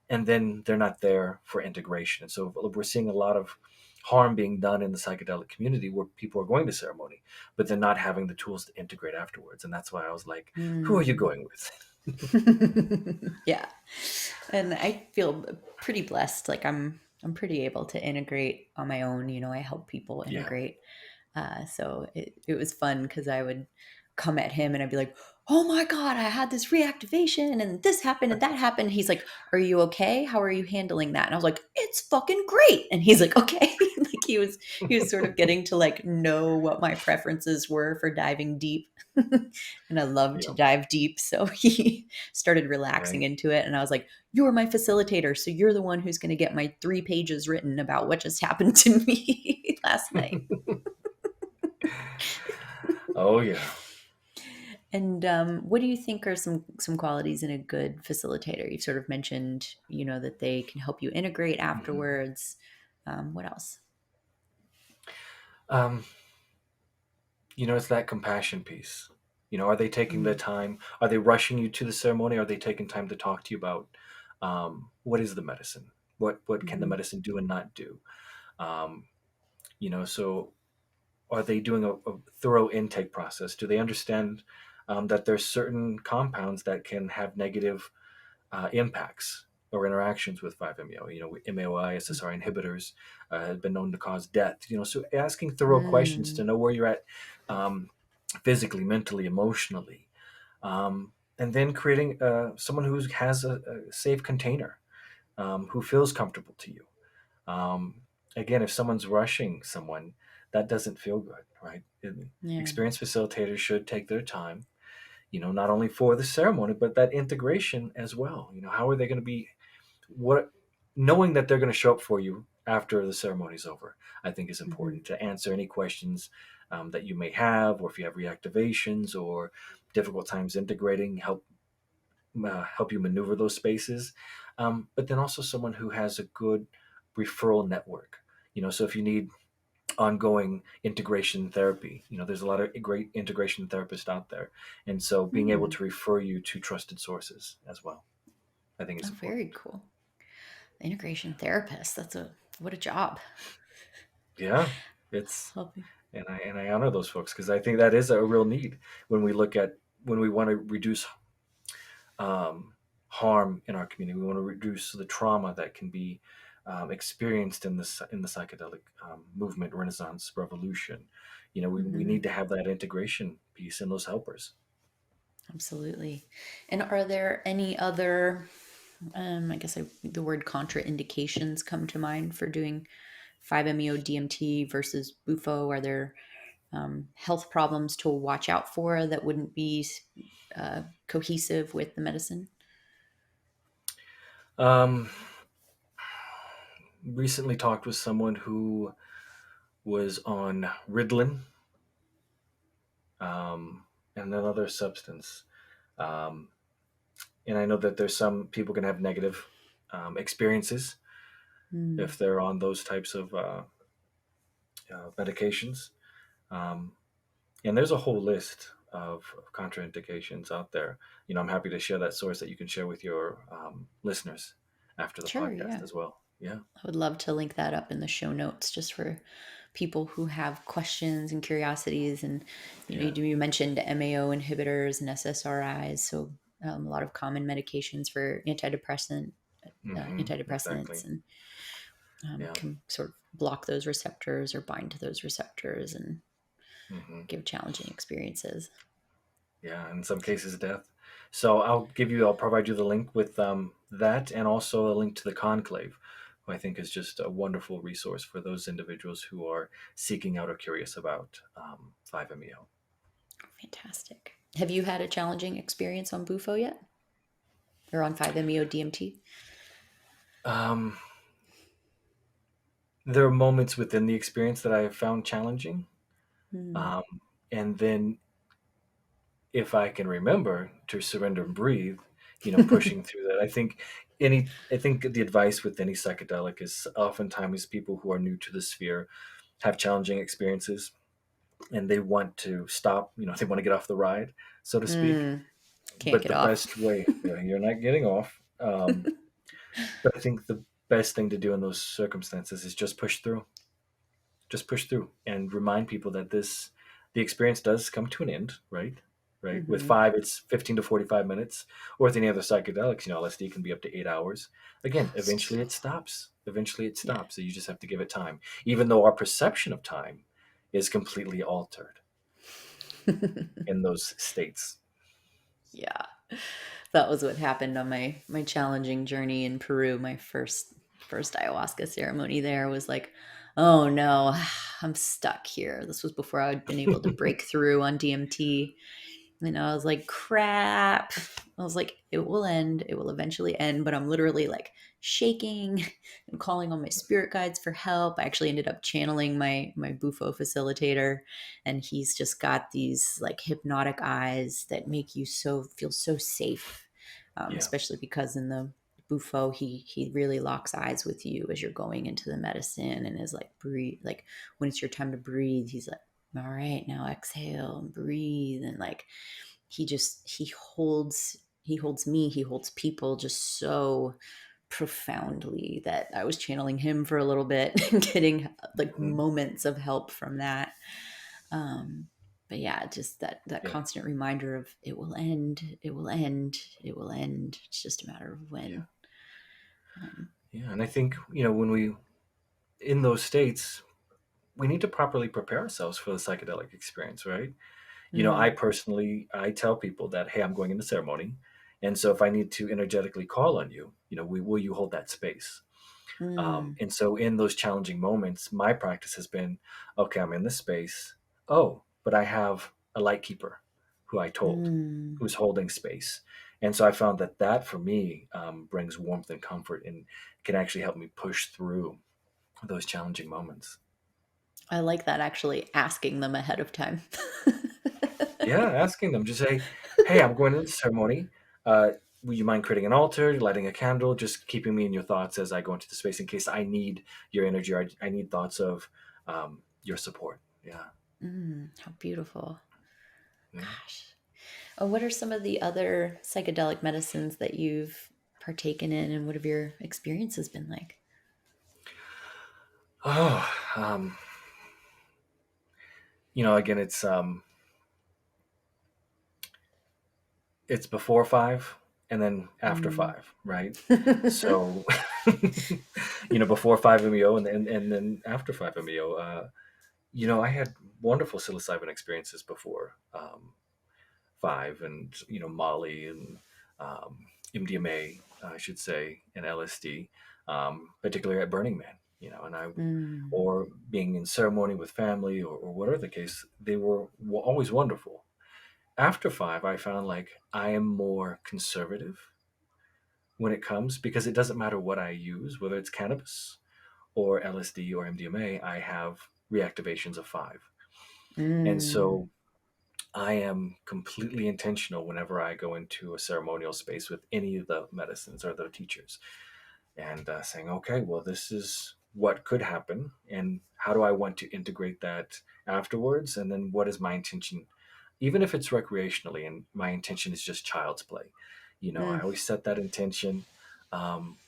and then they're not there for integration. So we're seeing a lot of harm being done in the psychedelic community where people are going to ceremony, but they're not having the tools to integrate afterwards. And that's why I was like, who are you Mm. going with? Yeah. And I feel pretty blessed. Like I'm pretty able to integrate on my own. I help people Yeah. integrate. So it was fun because I would come at him and I'd be like, "Oh my God, I had this reactivation and this happened and that happened." He's like, "Are you okay? How are you handling that?" And I was like, "It's fucking great." And he's like, "Okay." Like he was sort of getting to like know what my preferences were for diving deep. And I love to Yeah. dive deep. So he started relaxing Right. into it. And I was like, "You're my facilitator. So you're the one who's going to get my 3 pages written about what just happened to me last night." Oh, yeah. And what do you think are some qualities in a good facilitator? You've sort of mentioned, that they can help you integrate Mhm. afterwards. What else? Um, it's that compassion piece. Are they taking the Mm. time? Are they rushing you to the ceremony? Are they taking time to talk to you about what is the medicine? What can the Hmm. medicine do and not do? Um, so are they doing a thorough intake process? Do they understand that there's certain compounds that can have negative impacts or interactions with 5-MeO? MAOI, SSRI inhibitors have been known to cause death. So asking thorough questions to Mm. know where you're at um, physically, mentally, emotionally, and then creating someone who has a safe container, who feels comfortable to you. Um, Again, if someone's rushing someone, that doesn't feel good, right? Yeah. Experienced facilitators should take their time, not only for the ceremony, but that integration as well. How are they going to be, what, knowing that they're going to show up for you after the ceremony's over, I think is Hmm. important to answer any questions that you may have, or if you have reactivations or difficult times integrating, help you maneuver those spaces. But then also someone who has a good referral network. So if you need ongoing integration therapy, there's a lot of great integration therapists out there, and so being able Hmm. to refer you to trusted sources as well, I think is Oh, important. very cool. Integration therapist. What a job. Yeah, it's Helping. and I honor those folks because I think that is a real need when we want to reduce harm in our community. We want to reduce the trauma that can be experienced in the psychedelic movement, Renaissance, revolution. We need Hmm. to have that integration piece and those helpers. Absolutely. And are there any other I guess the word contraindications come to mind for doing 5-MeO DMT versus Bufo. Are there health problems to watch out for that wouldn't be cohesive with the medicine? Um, Recently talked with someone who was on Ritalin, and another substance. Um, and I know that there's some people can have negative experiences Mm, if they're on those types of medications. Um, and there's a whole list of contraindications out there. I'm happy to share that source that you can share with your listeners after the sure, podcast yeah. as well. Yeah. I would love to link that up in the show notes just for people who have questions and curiosities. And Yeah. you mentioned MAO inhibitors and SSRIs, so a lot of common medications for antidepressants, Exactly. and Yeah. can sort of block those receptors or bind to those receptors and hmm give challenging experiences. Yeah. In some cases, death. So I'll provide you the link with that, and also a link to the conclave, who I think is just a wonderful resource for those individuals who are seeking out or curious about 5-MeO. Fantastic. Have you had a challenging experience on Bufo yet, or on 5-MeO DMT? Um, there are moments within the experience that I have found challenging. Mm. Um, and then, if I can remember to surrender and breathe, pushing through that. I think the advice with any psychedelic is oftentimes people who are new to the sphere have challenging experiences, and they want to stop, they want to get off the ride, so to speak. Mm. Can't But get the off. best way, you're not getting off. But I think the best thing to do in those circumstances is just push through and remind people that the experience does come to an end, right. With Hmm. five, it's 15 to 45 minutes, or with any other psychedelics, LSD can be up to 8 hours. Again, Oh, it's too eventually it stops. long. So you just have to give it time, even though our perception of time is completely altered Yeah. in those states. Yeah. That was what happened on my challenging journey in Peru. My first ayahuasca ceremony there was like, oh no, I'm stuck here. This was before I'd been able to break through on DMT. And I was like, crap. I was like, it will end. It will eventually end. But I'm literally like shaking and calling on my spirit guides for help. I actually ended up channeling my Bufo facilitator, and he's just got these like hypnotic eyes that make you feel so safe, Yeah, especially because in the Bufo he really locks eyes with you as you're going into the medicine and is like breathe, like when it's your time to breathe, he's like, all right, now exhale and breathe, and like he holds people just so profoundly that I was channeling him for a little bit and getting like hmm moments of help from that. But yeah, just that yeah, constant reminder of it will end, it will end, it will end. It's just a matter of yeah, when. Um, yeah. And I think when we in those states, we need to properly prepare ourselves for the psychedelic experience, right? I mm, personally, I tell people that, hey, I'm going into ceremony. And so if I need to energetically call on you, will you hold that space? mm, And so in those challenging moments, my practice has been, okay, I'm in this space. Oh, but I have a light keeper who I told, mm. who's holding space. And so I found that for me brings warmth and comfort and can actually help me push through those challenging moments. I like that, actually asking them ahead of time. Yeah, asking them, just say, "Hey, I'm going to the ceremony. Uh, would you mind creating an altar, lighting a candle, just keeping me in your thoughts as I go into the space in case I need your energy, or I need thoughts of your support." Yeah, How beautiful. yeah. Gosh. What are some of the other psychedelic medicines that you've partaken in, and what have your experiences been like? Oh, again, it's before five and then after Mm. five, right? So, before 5-MeO and then after 5-MeO. I had wonderful psilocybin experiences before. Five, and Molly, and MDMA. I should say, in LSD, particularly at Burning Man, and Mm. or being in ceremony with family, or whatever the case, they were always wonderful. After five, I found like I am more conservative when it comes, because it doesn't matter what I use, whether it's cannabis or LSD or MDMA, I have reactivations of five. And Mm. so I am completely intentional whenever I go into a ceremonial space with any of the medicines or the teachers, and saying, okay, well, this is what could happen, and how do I want to integrate that afterwards? And then what is my intention? Even if it's recreationally and my intention is just child's play, I Mm. always set that intention. Um,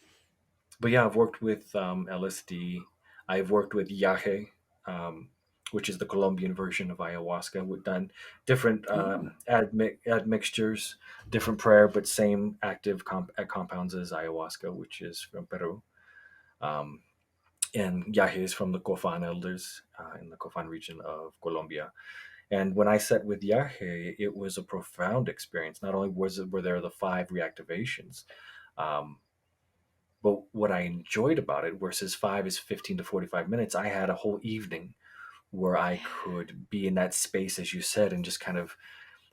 but yeah, I've worked with LSD. I've worked with yahe, um, which is the Colombian version of ayahuasca. We've done different Oh. admixtures, different prayer, but same active compounds as ayahuasca, which is from Peru. Um, and yahe is from the Cofan elders in the Cofan region of Colombia. And when I sat with yahe, it was a profound experience. Not only were there the five reactivations, um, but what I enjoyed about it, versus five is 15 to 45 minutes, I had a whole evening where I could be in that space, as you said, and just kind of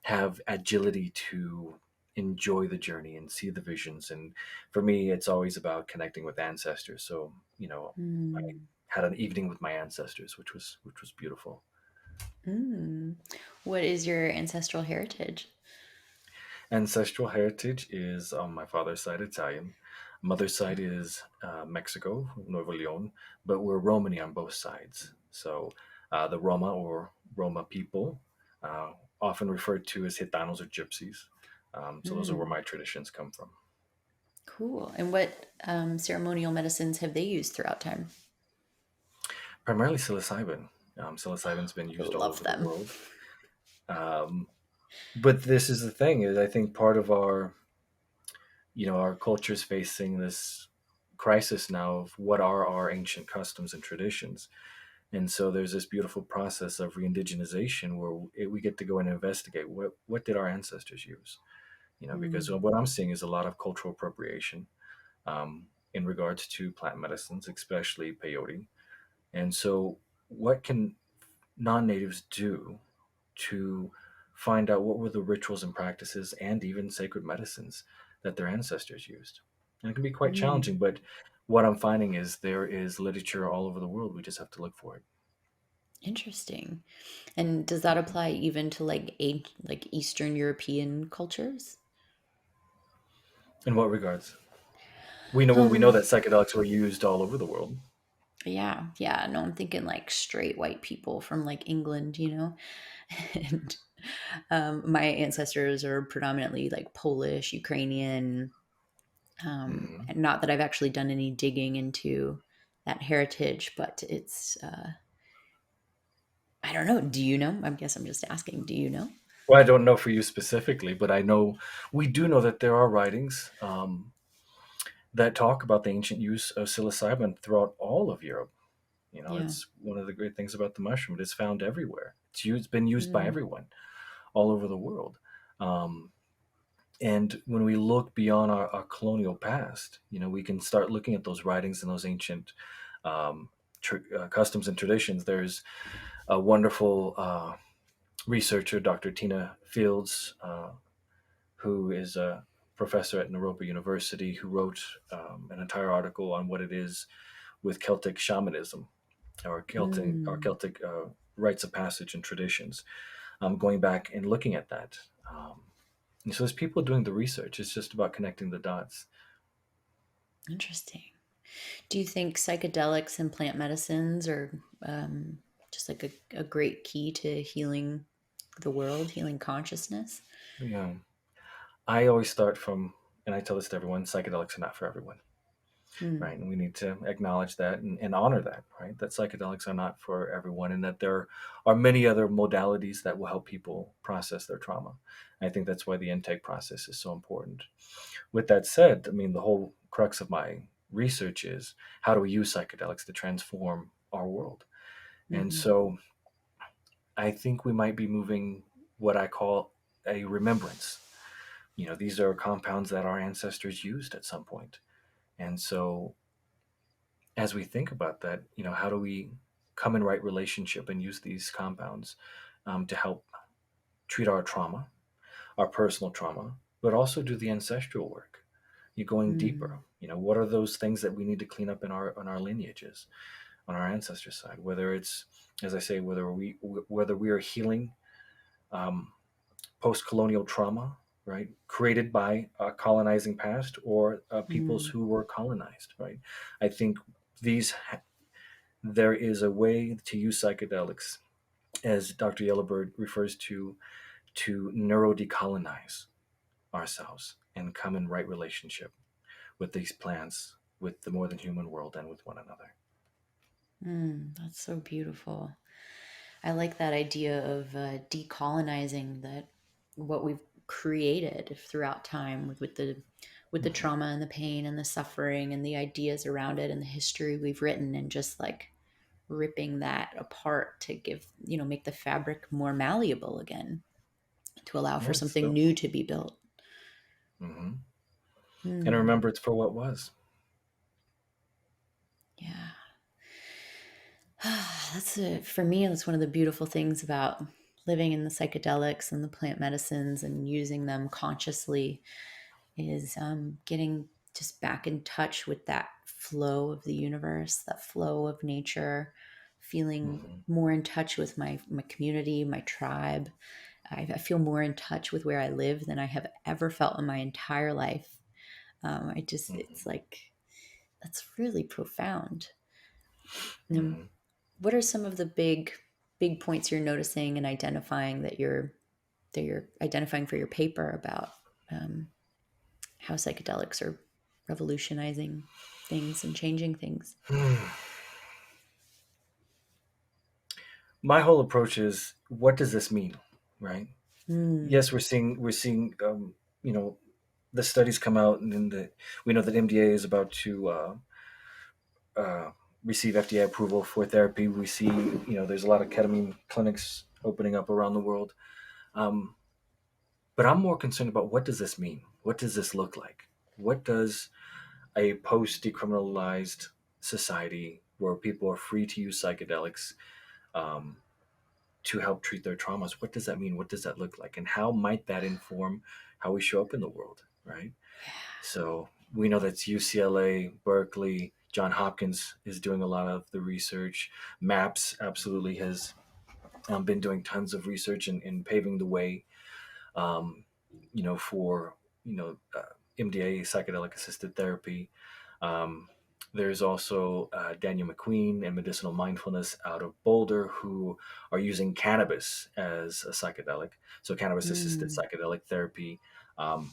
have agility to enjoy the journey and see the visions. And for me, it's always about connecting with ancestors. So, I Mm. had an evening with my ancestors, which was beautiful. Mm. What is your ancestral heritage? Ancestral heritage is on my father's side Italian. Mother's side is Mexico, Nuevo Leon, but we're Romani on both sides. So the Roma or Roma people, uh, often referred to as Gitanos or Gypsies. So those are where Mm. my traditions come from. Cool. And what ceremonial medicines have they used throughout time? Primarily psilocybin. Psilocybin's been I used all love over the them. world. Um, but this is the thing, is I think part of our culture's facing this crisis now of what are our ancient customs and traditions. And so there's this beautiful process of re-indigenization where we get to go and investigate what did our ancestors use, because Mm. what I'm seeing is a lot of cultural appropriation, in regards to plant medicines, especially peyote. And so what can non-natives do to find out what were the rituals and practices and even sacred medicines that their ancestors used? And it can be quite challenging, Mm. but what I'm finding is there is literature all over the world. We just have to look for it. Interesting. And does that apply even to like Eastern European cultures? In what regards? We know Um, that psychedelics were used all over the world. yeah, yeah. No, I'm thinking like straight white people from like England, you know? And my ancestors are predominantly like Polish, Ukrainian. Hmm. And not that I've actually done any digging into that heritage, but I don't know. Do you know? I guess I'm just asking. Do you know? Well, I don't know for you specifically, but I know we do know that there are writings that talk about the ancient use of psilocybin throughout all of Europe. Yeah. It's one of the great things about the mushroom. It is found everywhere. Been used by Mm. everyone all over the world. Um, and when we look beyond our colonial past, we can start looking at those writings and those ancient um, customs and traditions. There's a wonderful researcher, Dr. Tina Fields, who is a professor at Naropa University, who wrote an entire article on what it is with Celtic shamanism, or Mm. Celtic rites of passage and traditions, going back and looking at that. And so there's people doing the research. It's just about connecting the dots. Interesting. Do you think psychedelics and plant medicines are just like a great key to healing the world, healing consciousness? Yeah, I always start from, and I tell this to everyone: psychedelics are not for everyone, Mm. right? And we need to acknowledge that and honor that, right? That psychedelics are not for everyone, and that there are many other modalities that will help people process their trauma. And I think that's why the intake process is so important. With that said, I mean, the whole crux of my research is how do we use psychedelics to transform our world? And Hmm. so I think we might be moving what I call a remembrance. These are compounds that our ancestors used at some point. And so as we think about that, how do we come in right relationship and use these compounds to help treat our trauma, our personal trauma, but also do the ancestral work? You're going deeper. Mm, What are those things that we need to clean up in our lineages, on our ancestor side? Whether it's, as I say, whether we are healing um, post-colonial trauma, right, created by a colonizing past, or peoples mm, who were colonized, right? I think these there is a way to use psychedelics, as Dr. Yellowbird refers to neurodecolonize ourselves and come in right relationship with these plants, with the more than human world, and with one another. that's so beautiful. I like that idea of decolonizing that what we've created throughout time with the Mhm. trauma and the pain and the suffering and the ideas around it and the history we've written, and just like ripping that apart to make the fabric more malleable again, to allow for Yes. something So, new to be built. hmm and Hmm. remember, it's for what was. Yeah. For me, that's one of the beautiful things about living in the psychedelics and the plant medicines and using them consciously, is getting just back in touch with that flow of the universe, that flow of nature, feeling Hmm. more in touch with my community, my tribe. I feel more in touch with where I live than I have ever felt in my entire life. It's Hmm. like, that's really profound. Um, Hmm. what are some of the big points you're noticing and identifying that you're identifying for your paper about um, how psychedelics are revolutionizing things and changing things? My whole approach is, what does this mean, right? Mm, Yes, we're seeing you know the studies come out, and then we know that MDA is about to uh, receive FDA approval for therapy. We see, there's a lot of ketamine clinics opening up around the world. Um, but I'm more concerned about, what does this mean? What does this look like? What does a post decriminalized society where people are free to use psychedelics um, to help treat their traumas, what does that mean? What does that look like? And how might that inform how we show up in the world, right? yeah. So we know that's UCLA, Berkeley, John Hopkins is doing a lot of the research. MAPS absolutely has been doing tons of research and paving the way, um, for MDA, psychedelic assisted therapy. Um, there's also Daniel McQueen and Medicinal Mindfulness out of Boulder, who are using cannabis as a psychedelic. So cannabis assisted Mm, psychedelic therapy,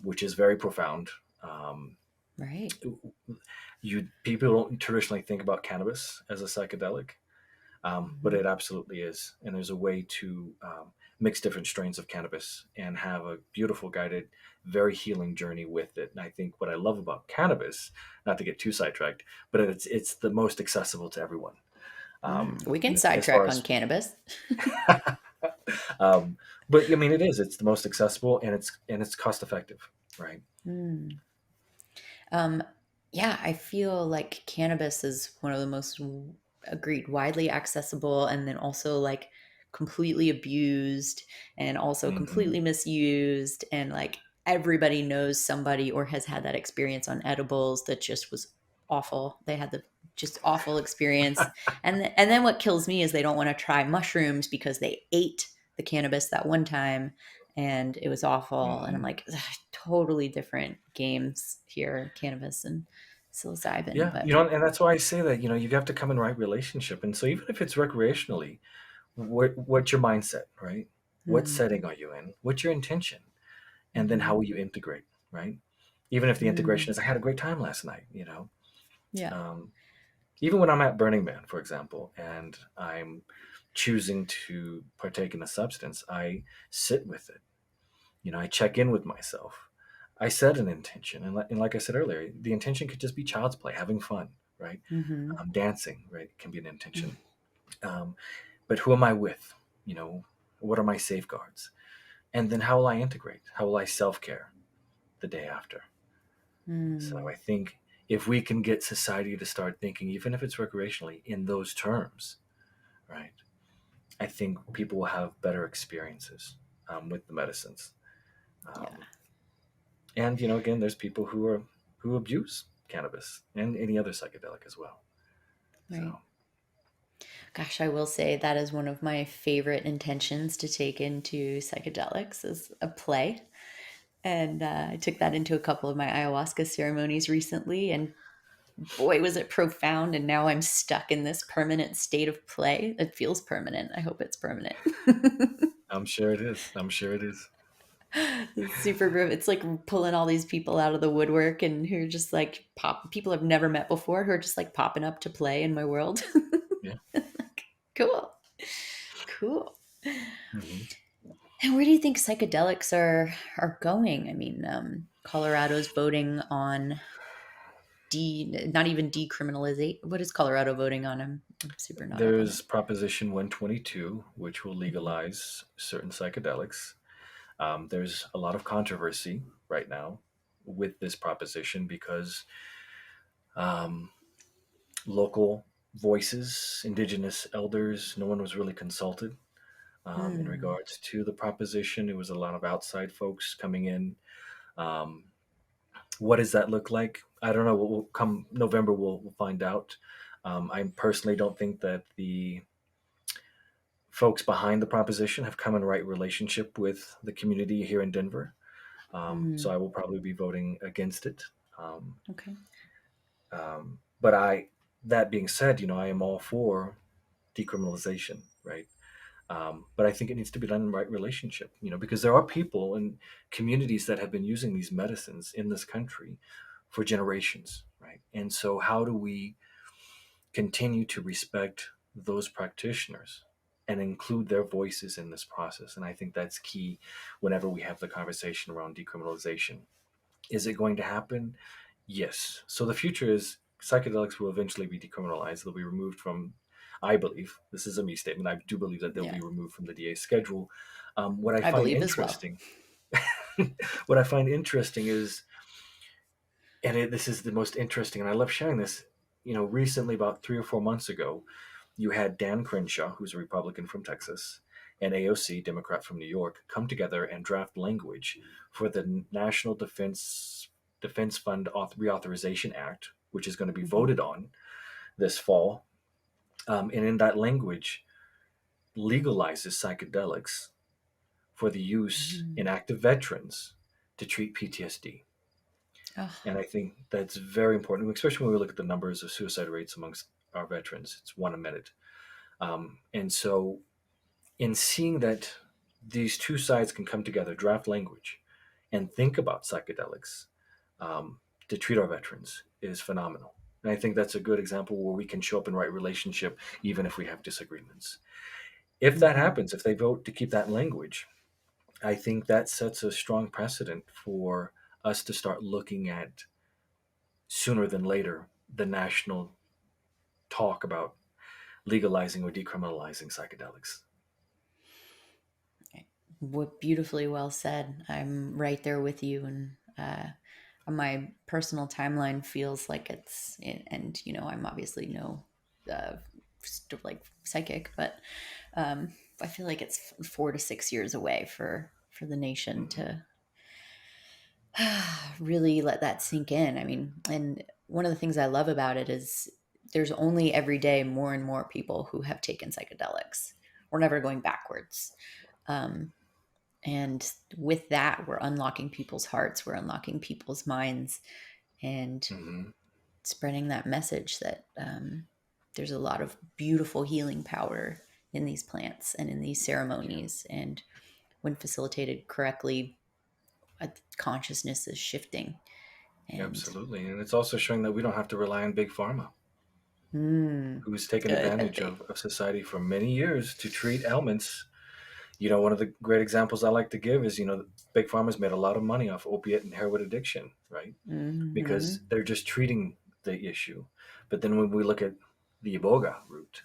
which is very profound. Um, right. People don't traditionally think about cannabis as a psychedelic, but Hmm. it absolutely is. And there's a way to mix different strains of cannabis and have a beautiful, guided, very healing journey with it. And I think what I love about cannabis, not to get too sidetracked, but it's the most accessible to everyone. We can As far sidetrack on as, cannabis. um, but I mean, it is. It's the most accessible, and it's cost effective, right? Mm. Um, yeah, I feel like cannabis is one of the most agreed widely accessible, and then also like completely abused and also Hmm. completely misused, and like everybody knows somebody or has had that experience on edibles that just was awful. They had the just awful experience. And then what kills me is they don't want to try mushrooms because they ate the cannabis that one time and it was awful. And I'm Hmm. like, ugh, totally different games here, cannabis and psilocybin. Yeah, But and that's why I say that you have to come in right relationship. And so even if it's recreationally, what's your mindset, right? What mm, setting are you in? What's your intention? And then how hmm will you integrate, right? Even if the integration mm, is, I had a great time last night, yeah. um, even when I'm at Burning Man, for example, and I'm choosing to partake in a substance, I sit with it. I check in with myself. I set an intention, and like I said earlier, the intention could just be child's play, having fun, right? Hmm. Dancing, right, can be an intention. Um, but who am I with? What are my safeguards? And then how will I integrate? How will I self care? the day after. So Mm. I think if we can get society to start thinking, even if it's recreationally, in those terms, right, I think people will have better experiences with the medicines. Yeah. Um, and again, there's people who abuse cannabis and any other psychedelic as well. Right. So Gosh, I will say that is one of my favorite intentions to take into psychedelics is a play. And I took that into a couple of my ayahuasca ceremonies recently, and boy, was it profound. And now I'm stuck in this permanent state of play. It feels permanent. I hope it's permanent. I'm sure it is. I'm sure it is. It's super groovy. It's like pulling all these people out of the woodwork and who are just like pop people I've never met before who are just like popping up to play in my world. Yeah. Cool. Cool. Hmm. And where do you think psychedelics are going? I mean, Colorado's voting on not even decriminalization. What is Colorado voting on? I'm super not up on it. There's Proposition 122, which will Mhm. legalize certain psychedelics. There's a lot of controversy right now with this proposition because um, local voices, indigenous elders, no one was really consulted in Hmm. regards to the proposition. It was a lot of outside folks coming in. Um, what does that look like? I don't know. We'll come November, we'll find out. I personally don't think that the folks behind the proposition have come in right relationship with the community here in Denver. So Hmm. I will probably be voting against it. Um, Okay. but that being said, I am all for decriminalization, right? But I think it needs to be done in right relationship, because there are people and communities that have been using these medicines in this country for generations, right? And so, how do we continue to respect those practitioners and include their voices in this process? And I think that's key whenever we have the conversation around decriminalization. Is it going to happen? Yes. So the future is psychedelics will eventually be decriminalized. They'll be removed from, I believe, this is a me statement, I do believe that they'll Yeah, be removed from the DA schedule. What I I find believe as well. interesting, what I find interesting is, this is the most interesting, and I love sharing this. Recently, about 3 or 4 months ago, you had Dan Crenshaw, who's a Republican from Texas, and AOC, Democrat from New York, come together and draft language for the National Defense Fund Reauthorization Act, which is going to be Hmm. voted on this fall. And in that language, legalizes psychedelics for the use in Hmm. active veterans to treat PTSD. Oh, And I think that's very important, especially when we look at the numbers of suicide rates amongst our veterans. It's one a minute. And so in seeing that these two sides can come together, draft language, and think about psychedelics to treat our veterans is phenomenal. And I think that's a good example where we can show up in right relationship, even if we have disagreements. If that hmm. happens, if they vote to keep that language, I think that sets a strong precedent for us to start looking at sooner than later the national talk about legalizing or decriminalizing psychedelics. What beautifully well said. I'm right there with you, and my personal timeline feels like and I'm obviously no like psychic, but um, I feel like it's 4 to 6 years away for the nation Mhm. to really let that sink in. I mean, and one of the things I love about it is there's only every day more and more people who have taken psychedelics. We're never going backwards. Um, and with that, we're unlocking people's hearts, we're unlocking people's minds, and Mhm. spreading that message that there's a lot of beautiful healing power in these plants and in these Yeah, ceremonies. And when facilitated correctly, consciousness is shifting. And absolutely. And it's also showing that we don't have to rely on big pharma, mm, who's taken good. advantage of society for many years to treat ailments. One of the great examples I like to give is, big pharma's made a lot of money off opiate and heroin addiction, right? Because Hmm. they're just treating the issue. But then when we look at the iboga root,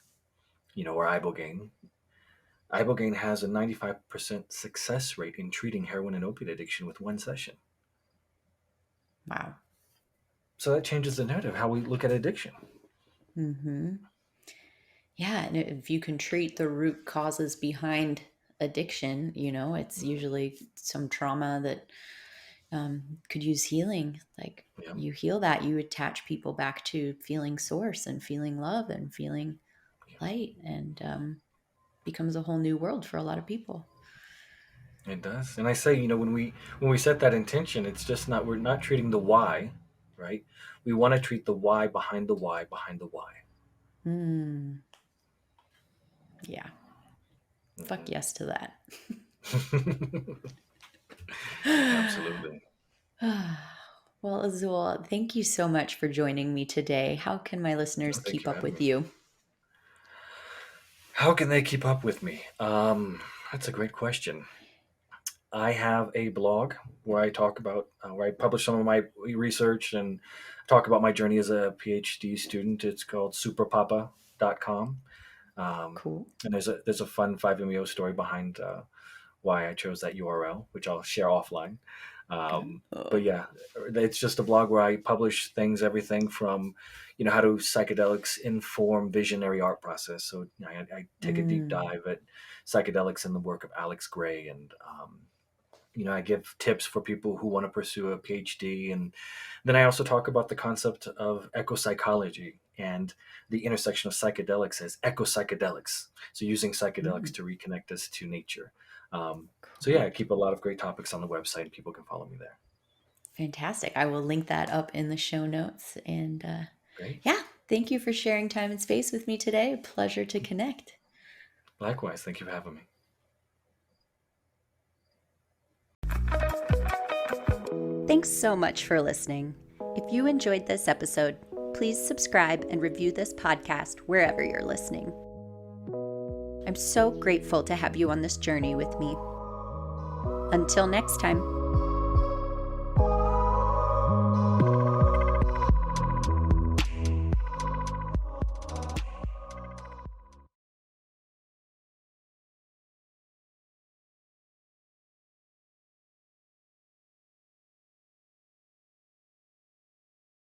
or ibogaine has a 95% success rate in treating heroin and opiate addiction with one session. Wow. So that changes the narrative, how we look at addiction. Mm-hmm. Yeah, and if you can treat the root causes behind addiction, it's usually some trauma that could use healing. Like Yeah. you heal that, you attach people back to feeling source and feeling love and feeling light, and becomes a whole new world for a lot of people. It does. And I say, when we set that intention, it's just not we're not treating the why, right? We want to treat the why behind the why behind the why. Mm, yeah. Fuck Mhm. yes to that. Absolutely. Well, Azul, thank you so much for joining me today. How can my listeners No, thank keep you for up having with me. you? How can they keep up with me? That's a great question. I have a blog where I talk about where I publish some of my research and talk about my journey as a PhD student. It's called superpapa.com. Cool. And there's a fun 5MEO story behind why I chose that URL, which I'll share offline. But Oh. yeah, it's just a blog where I publish things, everything from, how do psychedelics inform visionary art process. So I take a deep Mm, dive at psychedelics and the work of Alex Gray, and I give tips for people who want to pursue a PhD, and then I also talk about the concept of ecopsychology and the intersection of psychedelics as ecopsychedelics. So using psychedelics mm, to reconnect us to nature. So yeah, cool. I keep a lot of great topics on the website, and people can follow me there. Fantastic. I will link that up in the show notes. And Great. yeah, thank you for sharing time and space with me today. A pleasure to connect. Likewise, thank you for having me. Thanks so much for listening. If you enjoyed this episode, please subscribe and review this podcast wherever you're listening. I'm so grateful to have you on this journey with me. Until next time.